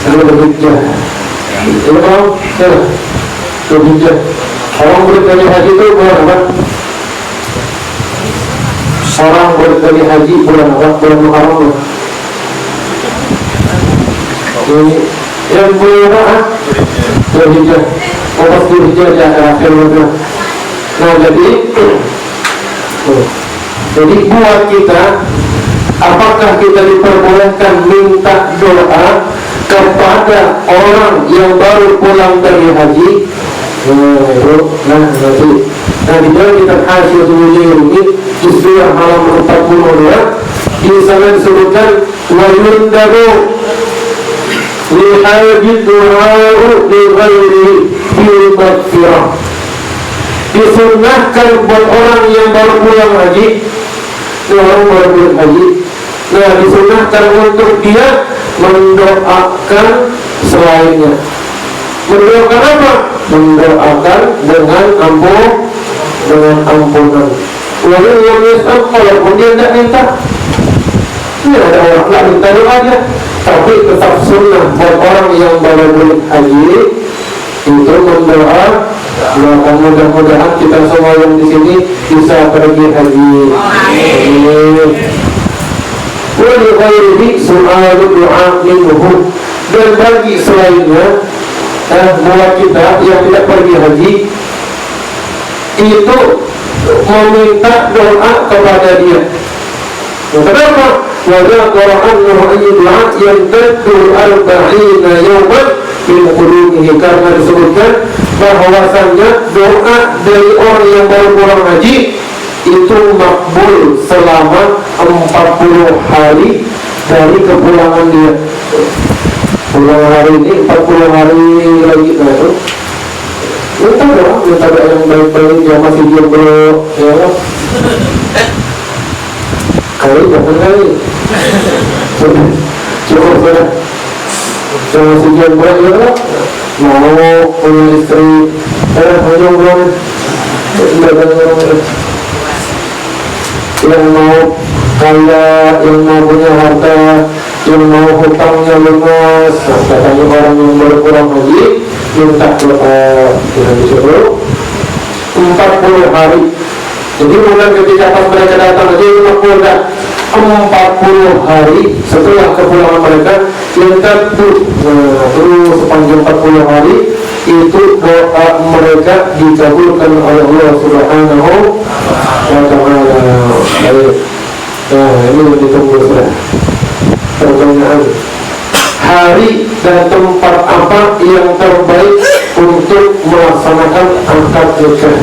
Dzulhijjah. Itu kan, Dzulhijjah. Orang berkali haji itu bulan apa? Orang berkali haji bulan apa? Bulan Muharram. Ini yang bulan apa? Dzulhijjah. Pas Dzulhijjah di akhir bulan. Nah, jadi buat kita, apakah kita diperbolehkan minta doa kepada orang yang baru pulang dari haji? Nah, di dalam kitab Hasyiatul Jurumi justru halaman 42 di sana disebutkan wa yundabu li hajid du'a'u li ghairi bil maghfirah. Disunnahkan buat orang yang baru pulang haji, nah disunnahkan untuk dia mendoakan selainnya. Mendoakan apa? Mendoakan dengan ampunan. Lalu yang Islam walaupun dia tidak minta, ini ada orang tak minta doa aja, tapi tetap sunnah buat orang yang baru pulang haji itu mendoakan. Mudah-mudahan kita semua yang di sini bisa pergi haji. Amin. Wa li ghairihi su'alu du'a minhu. Dan bagi selainnya, buat kita yang tidak pergi haji itu meminta doa kepada dia. Kenapa? Wa dzakara annahu aydu'a yamtaddu 40 yawman min qulubihi, karena disebutkan bahwasannya doa dari orang yang baru pulang haji itu makbul selama 40 hari dari kepulangan dia. Pulang hari ini 40 hari lagi, nah itu minta doa yang baik-baik, yang masih jomblo, ya kali cukup sudah. Yang masih jomblo, ya mau punya istri, jomblo, yang mau kaya, yang mau punya harta, yang mau hutangnya lunas. Katanya orang yang baru pulang haji minta doa, kita disuruh 40 hari. Jadi bukan ketika pas mereka datang haji itu 40 hari setelah kepulangan mereka yang terus sepanjang 40 hari itu doa mereka dikabulkan oleh Allah Subhanahu wa Ta'ala. Nah, ini ditunggu sudah. Pertanyaan, hari dan tempat apa yang terbaik untuk melaksanakan akad nikah?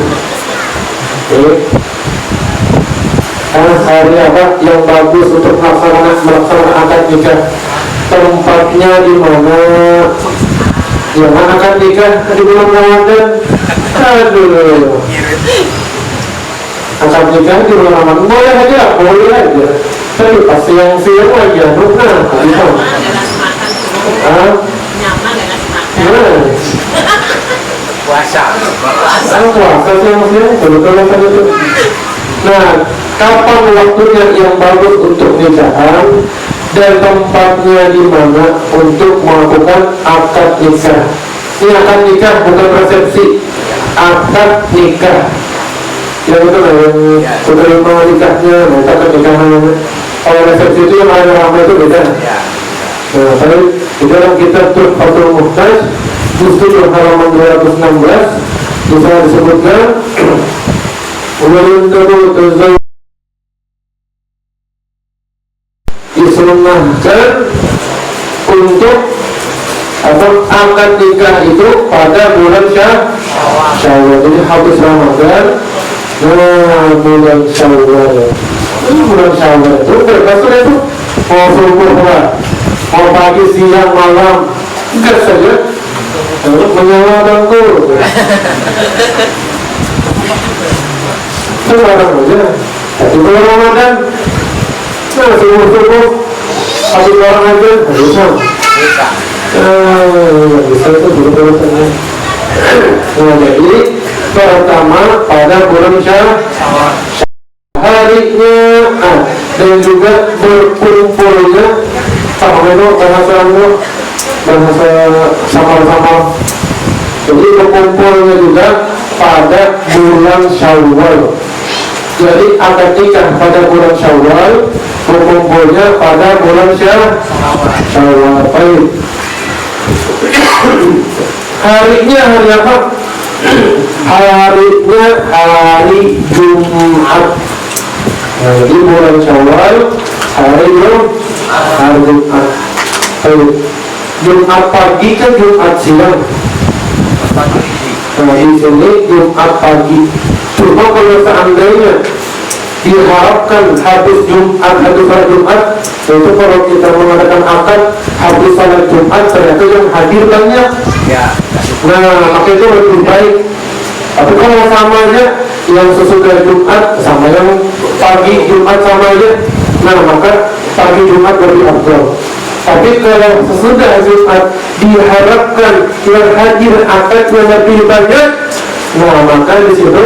Hari apa yang bagus untuk melaksanakan akad nikah? Tempatnya di mana? Yang akad nikah di bulan Ramadan. Aduh. akad nikah di bulan Ramadan boleh aja, tapi pas siang-siang aja lupa gitu. Puasa siang-siang betul-betul itu. Nah, kapan waktunya yang bagus untuk nikahan dan tempatnya di mana untuk melakukan akad nikah? Ini akad nikah bukan resepsi, akad nikah. Yang itu lah yang menerima nikahnya, akad nikahan. Kalau resepsi itu yang ada ramai itu beda. Nah, tadi di dalam kitab Tuhfatul Muhtaj Juz halaman 216 bisa disebutkan disunahkan untuk atau akad nikah itu pada bulan Syawal. Jadi habis Ramadan, bulan Syawal. Ini bulan Syawal itu bebas itu mau subuh mau pagi siang malam gas saja untuk menyalakan tur. Sekarang aja. Tapi bulan Ramadan, subuh habis orang aja bisa. Bisa itu betul-betul. Nah, jadi pertama pada bulan Syawal harinya dan juga berkumpulnya sama itu bahasa sama-sama. Jadi berkumpulnya juga pada bulan Syawal. Jadi akad nikah pada bulan Syawal, berkumpulnya pada bulan Syawal. Baik. Harinya hari apa? Harinya hari Jumat. Jadi bulan Syawal hari Jumat. Baik. Jumat pagi ke Jumat siang. Nah, di sini Jumat pagi. Cuma kalau seandainya diharapkan habis salat Jumat, itu kalau kita mengadakan akad habis salat Jumat ternyata yang hadir banyak. Nah, maka itu lebih baik. Tapi kalau sama aja yang sesudah Jumat sama yang pagi Jumat sama aja, nah maka pagi Jumat lebih afdal. Tapi kalau sesudah Jumat diharapkan yang hadir akadnya lebih banyak, nah maka di situ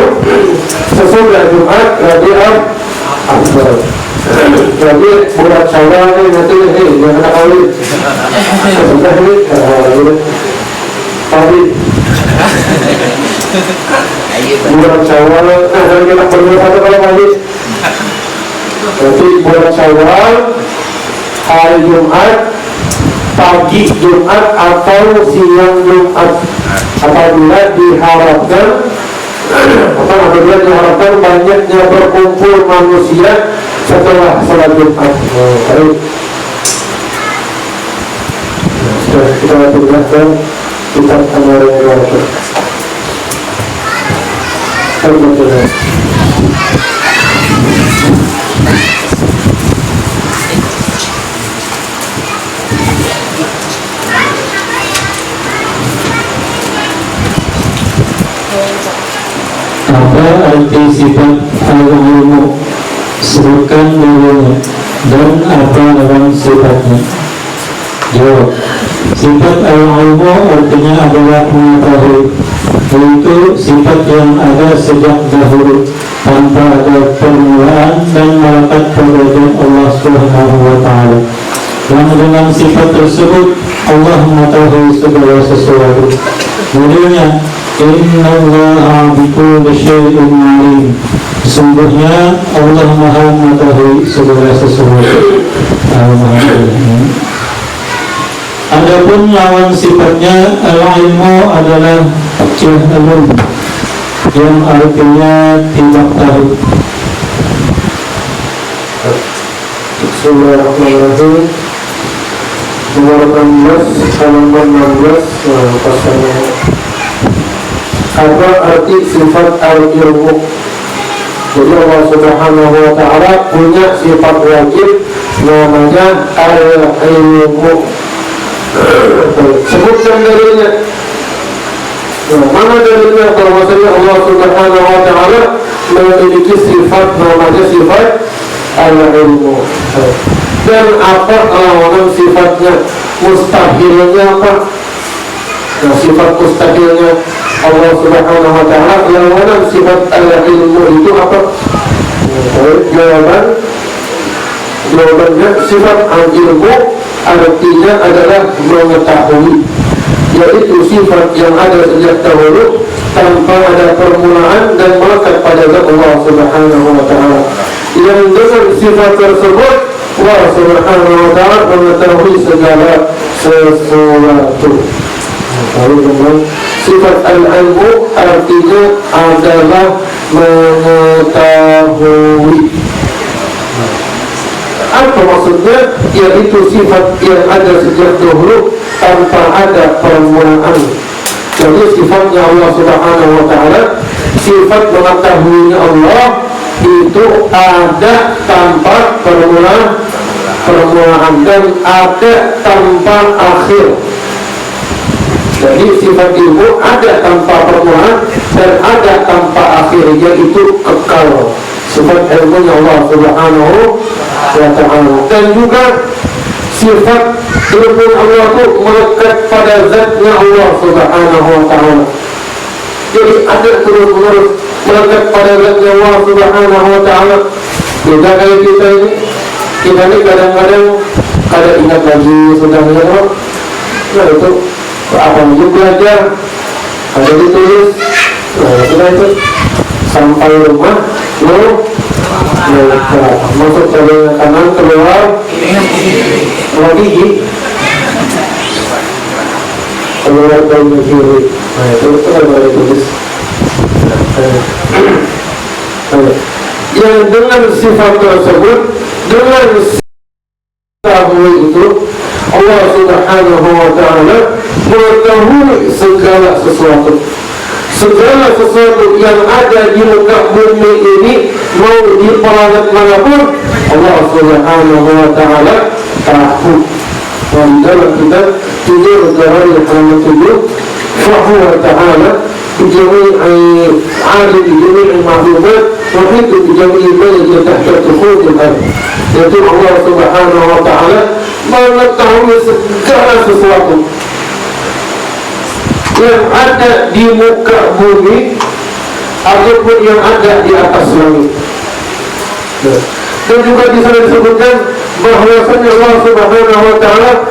sesudah Jumat lebih afdal. Jadi bulan Syawal ini nanti jangan kena kawin. Sesudah ini tadi bulan Syawal, dan kita berdua satu kalau lagi. Jadi bulan Syawal hari Jumat, pagi Jumat atau siang Jumat, apabila diharapkan banyaknya berkumpul manusia setelah salat Jumat. Baik. Sudah kita tinggalkan kitab An-Nawawi Rasul. Apa arti sifat al-ilmu? Sebutkan dulunya. Dan apa orang sifatnya? Jawab. Sifat al-ilmu artinya adalah mengetahui, yaitu sifat yang ada sejak dahulu tanpa ada permulaan dan melekat pada Allah Subhanahu wa Ta'ala. Dan dengan sifat tersebut Allah mengetahui segala sesuatu. Judulnya Innallaha bikulli syai'in alim. Sesungguhnya Allah Maha mengetahui segala sesuatu. Alhamdulillah. Adapun lawan sifatnya al-ilmu adalah jahlun, yang artinya tidak tahu. Bismillahirrahmanirrahim. Nomor 16 halaman 16 pasalnya. Apa arti sifat al-ilmu? Jadi Allah Subhanahu wa Ta'ala punya sifat wajib namanya al-ilmu. Sebutkan dalilnya. Mana dalilnya? Kalau maksudnya Allah Subhanahu wa Ta'ala memiliki sifat namanya sifat al-ilmu. Dan apa lawanan sifatnya? Mustahilnya apa? Nah, sifat mustahilnya Allah Subhanahu wa ta'ala, lawanan sifat al-ilmu itu apa? Jawabannya sifat al-ilmu artinya adalah mengetahui, yaitu sifat yang ada sejak dahulu tanpa ada permulaan dan melekat pada zat Allah Subhanahu wa ta'ala. Yang dengan sifat tersebut Allah Subhanahu wa ta'ala mengetahui segala sesuatu. Sifat al-ilmu artinya adalah mengetahui. Apa maksudnya? Yaitu sifat yang ada sejak dahulu tanpa ada permulaan. Jadi sifatnya Allah Subhanahu wa ta'ala, sifat mengetahuinya Allah itu ada tanpa permulaan dan ada tanpa akhir. Jadi sifat ilmu ada tanpa permulaan dan ada tanpa akhir, yaitu kekal. Sifat ilmunya Allah Subhanahu wa ta'ala. Dan juga sifat ilmu Allah itu melekat pada zatnya Allah Subhanahu wa ta'ala. Jadi ada terus-menerus melekat pada zatnya Allah Subhanahu wa ta'ala. Beda kayak kita ini kadang-kadang kada ingat lagi sudah menyerah. Nah itu apa yang belajar ada ditulis. Nah sudah itu sampai rumah masuk telinga kanan, keluar lagi keluar telinga kiri. Nah itu ada ditulis. Yang dengan sifat tersebut, dengan tahu itu Allah Subhanahu wa ta'ala mengetahui segala sesuatu. Segala sesuatu yang ada di muka bumi ini, mau di planet manapun, Allah Subhanahu wa ta'ala tahu. Dan dalam kitab 7 Al-Qur'an halaman 7, fahuwa ta'ala bijami'i alim bijami'i ma'lumat wa hitu bijami'i ma yajri tahta tukhudil ardh. Yaitu Allah Subhanahu wa ta'ala mengetahui segala sesuatu yang ada di muka bumi ataupun yang ada di atas langit. Dan juga di sana disebutkan bahwasanya Allah Subhanahu wa ta'ala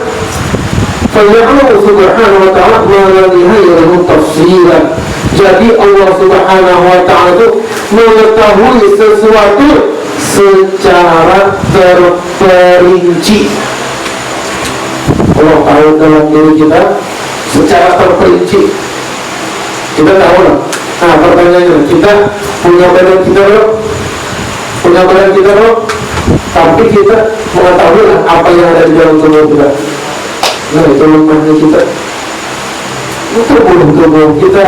fa'ya'lamu Subhanahu wa ta'ala ma la nihaya lahu tafsilan. Jadi Allah Subhanahu wa ta'ala itu mengetahui sesuatu secara terperinci. Allah tahu dalam diri kita secara terperinci. Kita tahu lah. Nah pertanyaannya, kita punya badan kita loh, tapi kita mengetahui lah apa yang ada di dalam tubuh kita. Nah itu lemahnya kita. Tubuh kita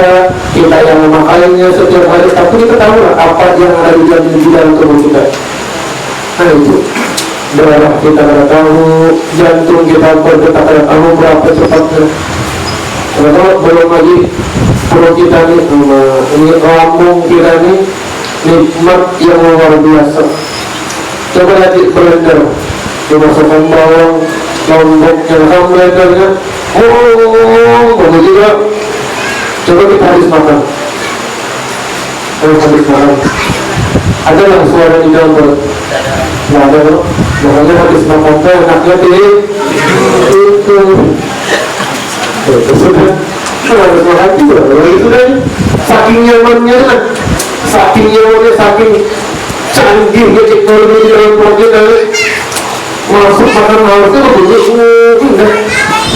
yang memakainya setiap hari, tapi kita tahu lah apa yang ada di dalam tubuh kita. Nah itu darah kita kada tahu, jantung kita berdetak kada tahu berapa cepatnya. Kalau belum lagi perut kita ini lambung kita ini nikmat yang luar biasa. Coba lihat di blender, dimasukkan bawang, lombok yang sama blendernya, bagus juga. Coba kita habis makan, adalah suara di dalam perut. Nggak ada loh, makanya habis makan teh enaknya itu. Sudah, harus makan juga. Sudah, saking nyamannya, saking canggihnya teknologi di dalam perut kita. Masuk makan harusnya begini,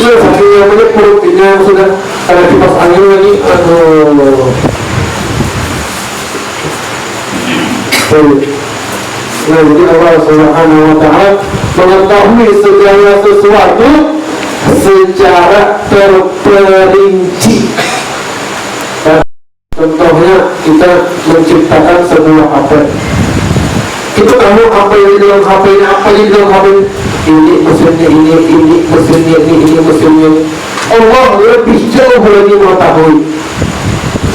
saking nyamannya perutnya sudah ada kipas angin lagi. Nah, jadi Allah Subhanahu wa ta'ala mengetahui segala sesuatu secara terperinci. Contohnya kita menciptakan sebuah HP. Kita tahu apa yang di dalam HP ini, apa yang di dalam HP ini mesinnya ini mesinnya ini mesinnya. Allah lebih jauh lagi mengetahui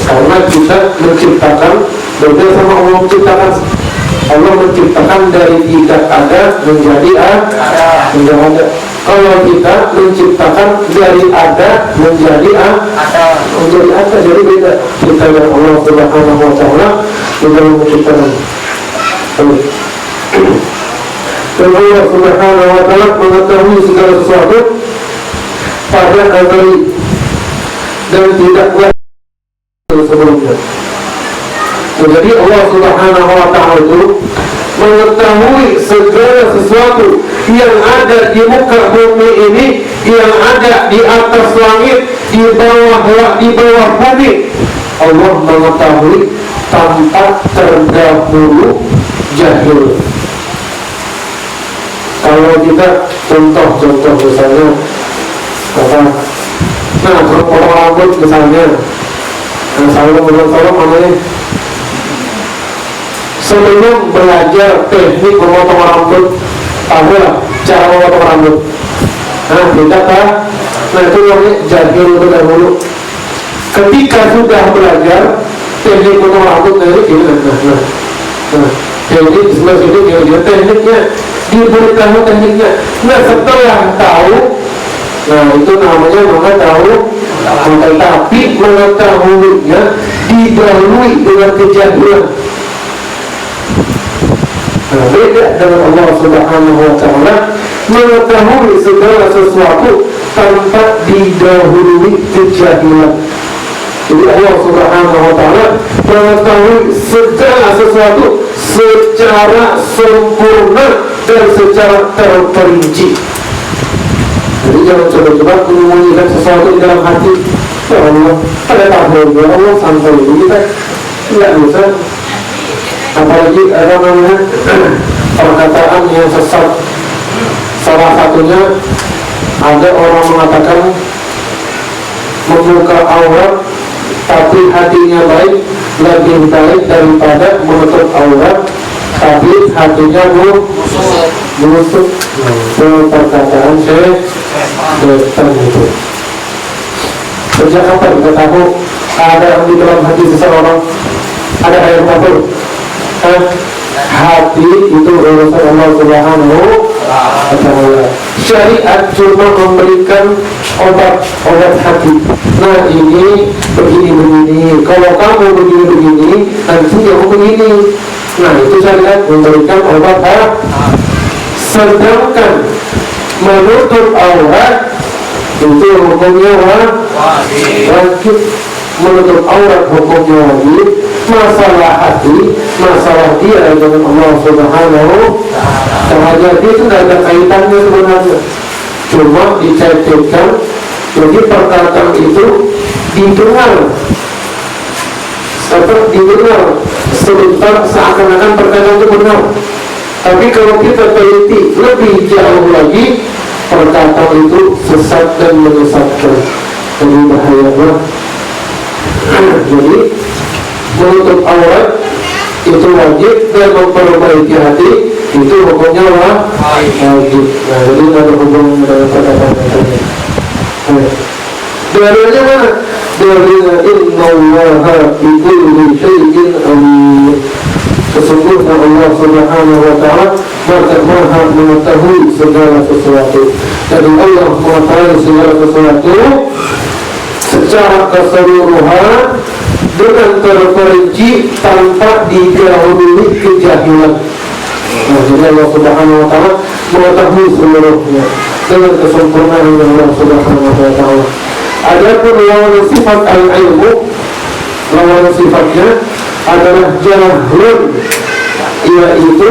karena kita menciptakan Beda sama Allah menciptakan. Allah menciptakan dari tidak ada menjadi ada. Kalau kita menciptakan dari ada menjadi ada, jadi beda. Kita yang Allah Subhanahu wa Ta'ala tidak menciptakan. Allah Subhanahu wa Ta'ala mengetahui segala sesuatu pada azali dan tidaklah sebelumnya. Jadi Allah Subhanahu wa Ta'ala itu mengetahui segala sesuatu yang ada di muka bumi ini, yang ada di atas langit, di bawah bumi. Allah mengetahui tanpa terdahulu jahil. Kalau kita contoh misalnya potong rambut misalnya, salon namanya. Sebelum belajar teknik memotong rambut, tahu lah cara memotong rambut. Kita kan? Itu namanya jahil terdahulu. Ketika sudah belajar teknik memotong rambut, teknik sebelah situ dia tekniknya, diberitahu tekniknya. Setelah tahu, itu namanya mengetahui. Tetapi mengetahuinya didahului dengan kejahilan. Beda dengan Allah Subhanahu wa Ta'ala mengetahui segala sesuatu tanpa didahului kejahilan. Jadi Allah Subhanahu wa Ta'ala mengetahui segala sesuatu secara sempurna dan secara terperinci. Jadi jangan coba-coba menyembunyikan sesuatu di dalam hati. Ya Allah, pada tahun ya Allah sampai ini kita tidak bisa. Apalagi ada namanya perkataan yang sesat. Salah satunya ada orang mengatakan membuka aurat tapi hatinya baik lebih baik daripada menutup aurat tapi hatinya busuk. Itu perkataan setan itu. Sejak kapan kita tahu ada di dalam hati seseorang ada air mata? Hati itu urusan Allah Subhanahu wa Ta'ala. Syariat cuma memberikan obat hati. Nah ini begini. Kalau kamu begini, nanti kamu begini. Nah itu syariat memberikan obat hati. Sedangkan menutup aurat itu hukumnya wajib. Menutup aurat hukumnya wajib. Masalah hati, masalah dia dengan Allah Subhanahu wa Ta'ala, jadi itu tidak ada kaitannya sebenarnya, cuma dicatatkan. Jadi perkataan itu didengar sebentar seakan-akan perkataan itu benar, tapi kalau kita teliti lebih jauh lagi, perkataan itu sesat dan menyesatkan, lebih bahaya. Jadi menutup aurat itu wajib dan memperbaiki hati itu hukumnya wajib. Nah, jadi ada hubungan dengan perkataan tadi. Dalilnya mana? Dalilnya innallaha bikulli syai'in alim. Sesungguhnya Allah Subhanahu wa Ta'ala Maha mengetahui segala sesuatu. Jadi Allah mengetahui segala sesuatu secara keseluruhan dengan terperinci tanpa didahului kejahilan. Jadi Allah Subhanahu wa Ta'ala mengetahui seluruhnya dengan kesempurnaan Allah Subhanahu wa Ta'ala. Adapun lawan sifat al-ilmu, lawan sifatnya adalah jahlun, yaitu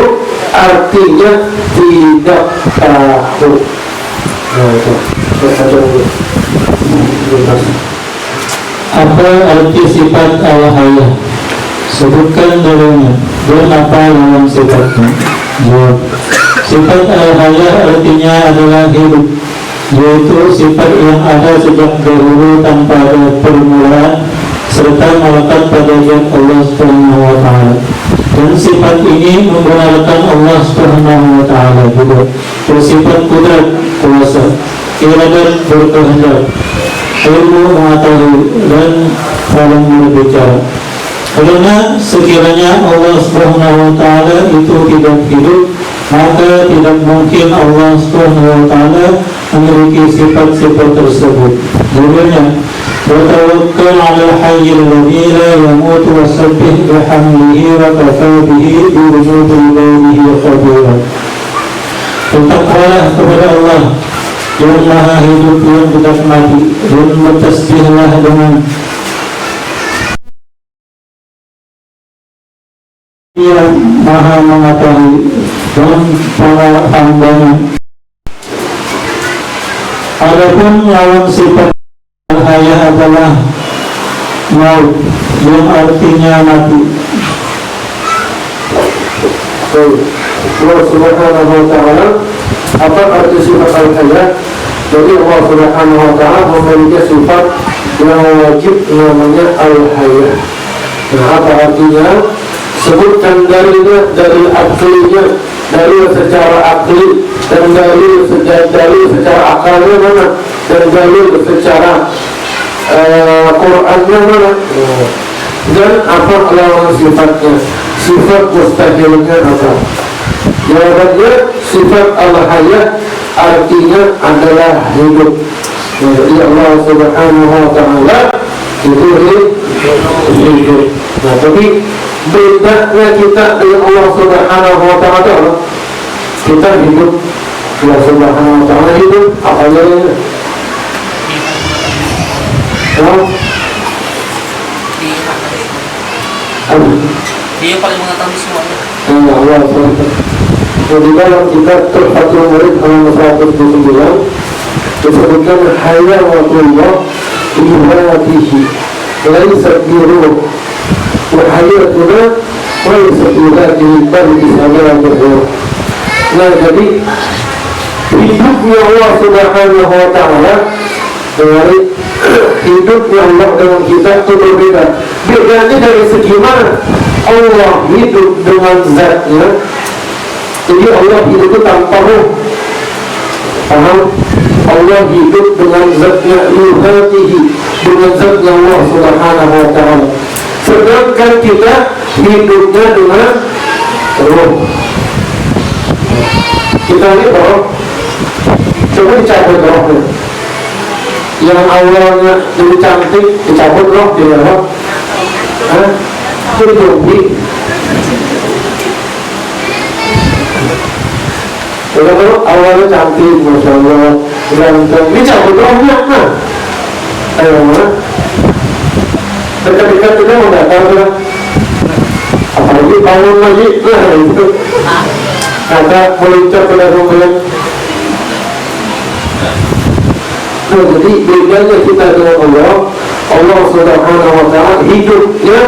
artinya tidak tahu. Apa arti sifat al-hayah? Sebutkan darinya. Dan apa lawan sifatnya? Jawab. Sifat al-hayah artinya adalah hidup, yaitu sifat yang ada sejak dahulu tanpa ada permulaan serta melekat pada zat Allah Subhanahu wa Ta'ala. Dan sifat ini membenarkan Allah Subhanahu wa Ta'ala juga bersifat kudrat, kuasa, iradat, berkehendak, ilmu, mengetahui, dan dalam berbicara. Karena sekiranya Allah Subhanahu wa taala itu tidak hidup, maka tidak mungkin Allah Subhanahu wa taala memiliki sifat-sifat tersebut. Judulnya وتوكل على الحي الذي لا يموت وسبح بحمده وكفى به بوجود عباده خبيرا. Bertakwalah kepada Allah yang maha hidup, yang tidak mati, dan bertasbihlah dengan yang maha mengetahui dan para hambanya. Adapun lawan sifat al-hayah adalah maut, yang artinya mati. Allah Subhanahu wa ta'ala, apa arti sifat al-hayah? Jadi Allah Subhanahu wa ta'ala memiliki sifat yang wajib namanya al-hayah. Nah, apa artinya? Sebutkan dalilnya, dalil aklinya, dalil secara akli, dan dalil secara akalnya mana, dan dalil secara Qurannya mana, dan apa lawan sifatnya, sifat mustahilnya apa. Jawabannya sifat al-hayah artinya adalah hidup. Jadi Allah Subhanahu wa ta'ala itu hidup. Nah, tapi bedanya kita dengan Allah Subhanahu wa ta'ala, kita hidup, Allah Subhanahu wa ta'ala hidup, apa jadinya? Dia paling mengetahui semuanya. Allah SWT. Jadi dalam kitab Tuhfatul Murid halaman 129 disebutkan hayatullah ibadatihi laisa biruh wa hayatuna laisa ibadatihi bal ishabahu. Nah, jadi hidupnya Allah Subhanahu wa ta'ala dari hidupnya Allah dengan kita itu berbeda. Bedanya dari segi mana? Allah hidup dengan zatnya. Jadi Allah hidup itu tanpa ruh. Paham? Allah hidup dengan zatnya, yuhatihi, dengan zatnya Allah Subhanahu wa ta'ala. Sedangkan kita hidupnya dengan ruh. Kita lihat roh. Coba dicabut rohnya. Yang awalnya jadi cantik, dicabut roh, dia roh. Itu zombie. Kalau awalnya cantik, masya Allah, ganteng, dicabut rohnya, nah, ayo mana? Dekat-dekat kita mau datang kan? Apalagi bangun lagi, nah itu. Kata meluncur ke dalam rumah. Nah, jadi bedanya kita dengan Allah, Allah Subhanahu wa ta'ala hidupnya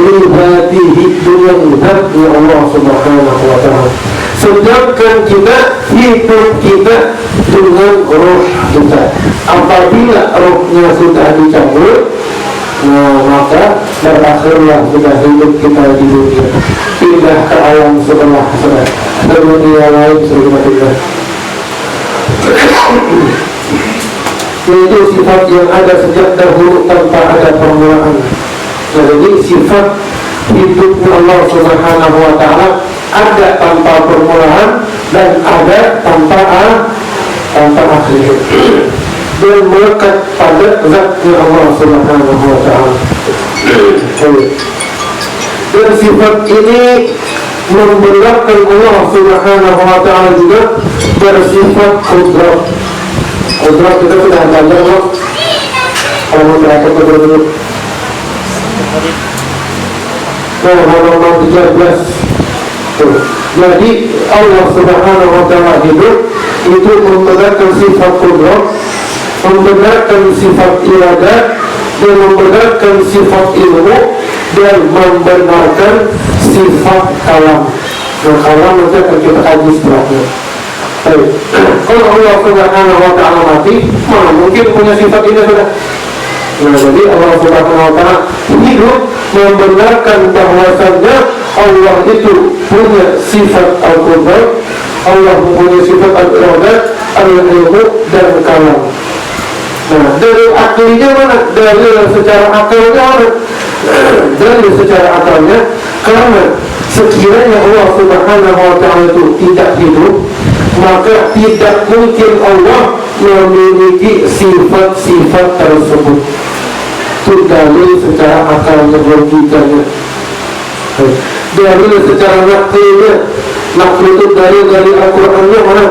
lihatihi dengan zatnya Allah Subhanahu wa ta'ala. Sedangkan kita hidup kita dengan roh kita. Apabila rohnya sudah dicabut, nah maka berakhirlah sudah hidup kita di dunia, pindah ke alam sebelah sana, ke dunia lain sebenarnya. Itu sifat yang ada sejak dahulu tanpa ada permulaan. Jadi sifat hidupnya Allah Subhanahu wa ta'ala ada tanpa permulaan dan ada tanpa akhir. Dan melekat pada zatnya Allah Subhanahu wa ta'ala. Dan sifat ini membenarkan Allah Subhanahu wa ta'ala juga bersifat qudrat. Qudrat kita sudah belajar loh. Kalau berapa dulu. Nah, halaman 13. Jadi Allah Subhanahu wa ta'ala hidup itu membenarkan sifat qudrat, membenarkan sifat iradah, dan membenarkan sifat ilmu, dan membenarkan sifat kalam. Nah, kalam nanti akan kita kaji setelahnya. Kalau Allah Subhanahu wa ta'ala mati, mana mungkin punya sifat ini sudah. Nah, jadi Allah Subhanahu wa ta'ala hidup membenarkan bahwasannya Allah itu punya sifat al-qudrat, Allah mempunyai sifat al-iradah, al-ilmu, dan kalam. Nah, dari aklinya mana? Dalil secara akalnya mana? Dalil secara akalnya karena sekiranya Allah Subhanahu wa ta'ala itu tidak hidup, maka tidak mungkin Allah memiliki sifat-sifat tersebut. Itu dalil secara akalnya, logikanya. Dalil secara naklinya, nakli itu dalil dari Al-Qur'annya mana?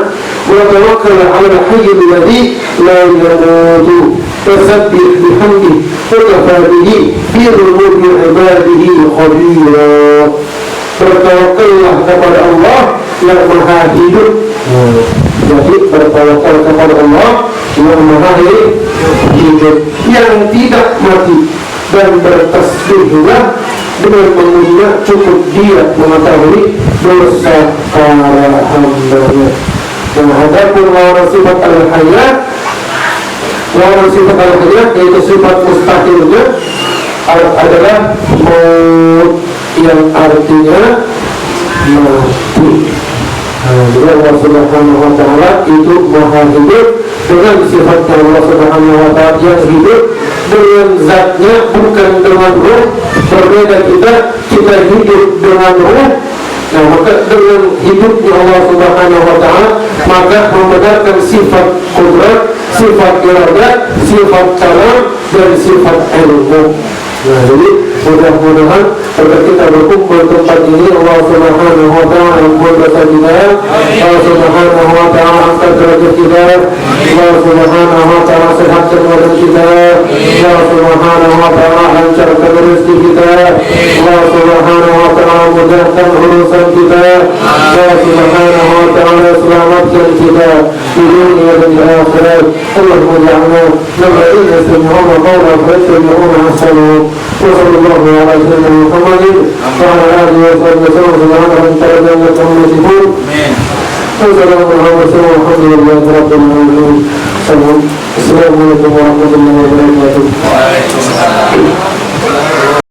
Wa tawakkal 'ala al-hayyil ladzi la yamutu fasabbih bihamdihi wa kafaa bihi bi dhunubi 'ibadihi khabira. Bertawakallah kepada Allah yang maha hidup. Jadi bertawakal kepada Allah yang maha hidup, yang tidak mati, dan bertasbihlah dengan memujinya cukup dia mengetahui dosa para hambanya. Dan adapun lawan sifat al-hayat, lawan sifat al-hayat yaitu sifat mustahilnya adalah maut, yang artinya mati. Jadi Allah Subhanahu wa ta'ala itu maha hidup dengan sifatnya. Allah Subhanahu wa ta'ala yang hidup dengan zatnya, bukan dengan ruh. Berbeda kita hidup dengan ruh. Nah, maka dengan hidupnya Allah Subhanahu wa ta'ala, maka membenarkan sifat qudrat, sifat iradat, sifat kalam, dan sifat ilmu. Nah, jadi mudah-mudahan pada kita berkumpul tempat ini, Allah Subhanahu wa ta'ala ampun dosa kita, Allah Subhanahu wa ta'ala angkat derajat kita, Allah Subhanahu wa ta'ala sehatkan badan kita, Allah Subhanahu wa ta'ala lancarkan rezeki kita, Allah Subhanahu wa ta'ala mudahkan urusan kita, Allah Subhanahu wa ta'ala selamatkan kita di dunia dan di akhirat. Allahumma ja'alna naba'ina sami'una qawla fayattabi'una ahsanahu. وصلى الله على سيدنا محمد وعلى آله وصحبه وسلم. سبحان ربك رب العزة عما يصفون وسلام على المرسلين والحمد لله رب العالمين. السلام عليكم ورحمة الله وبركاته.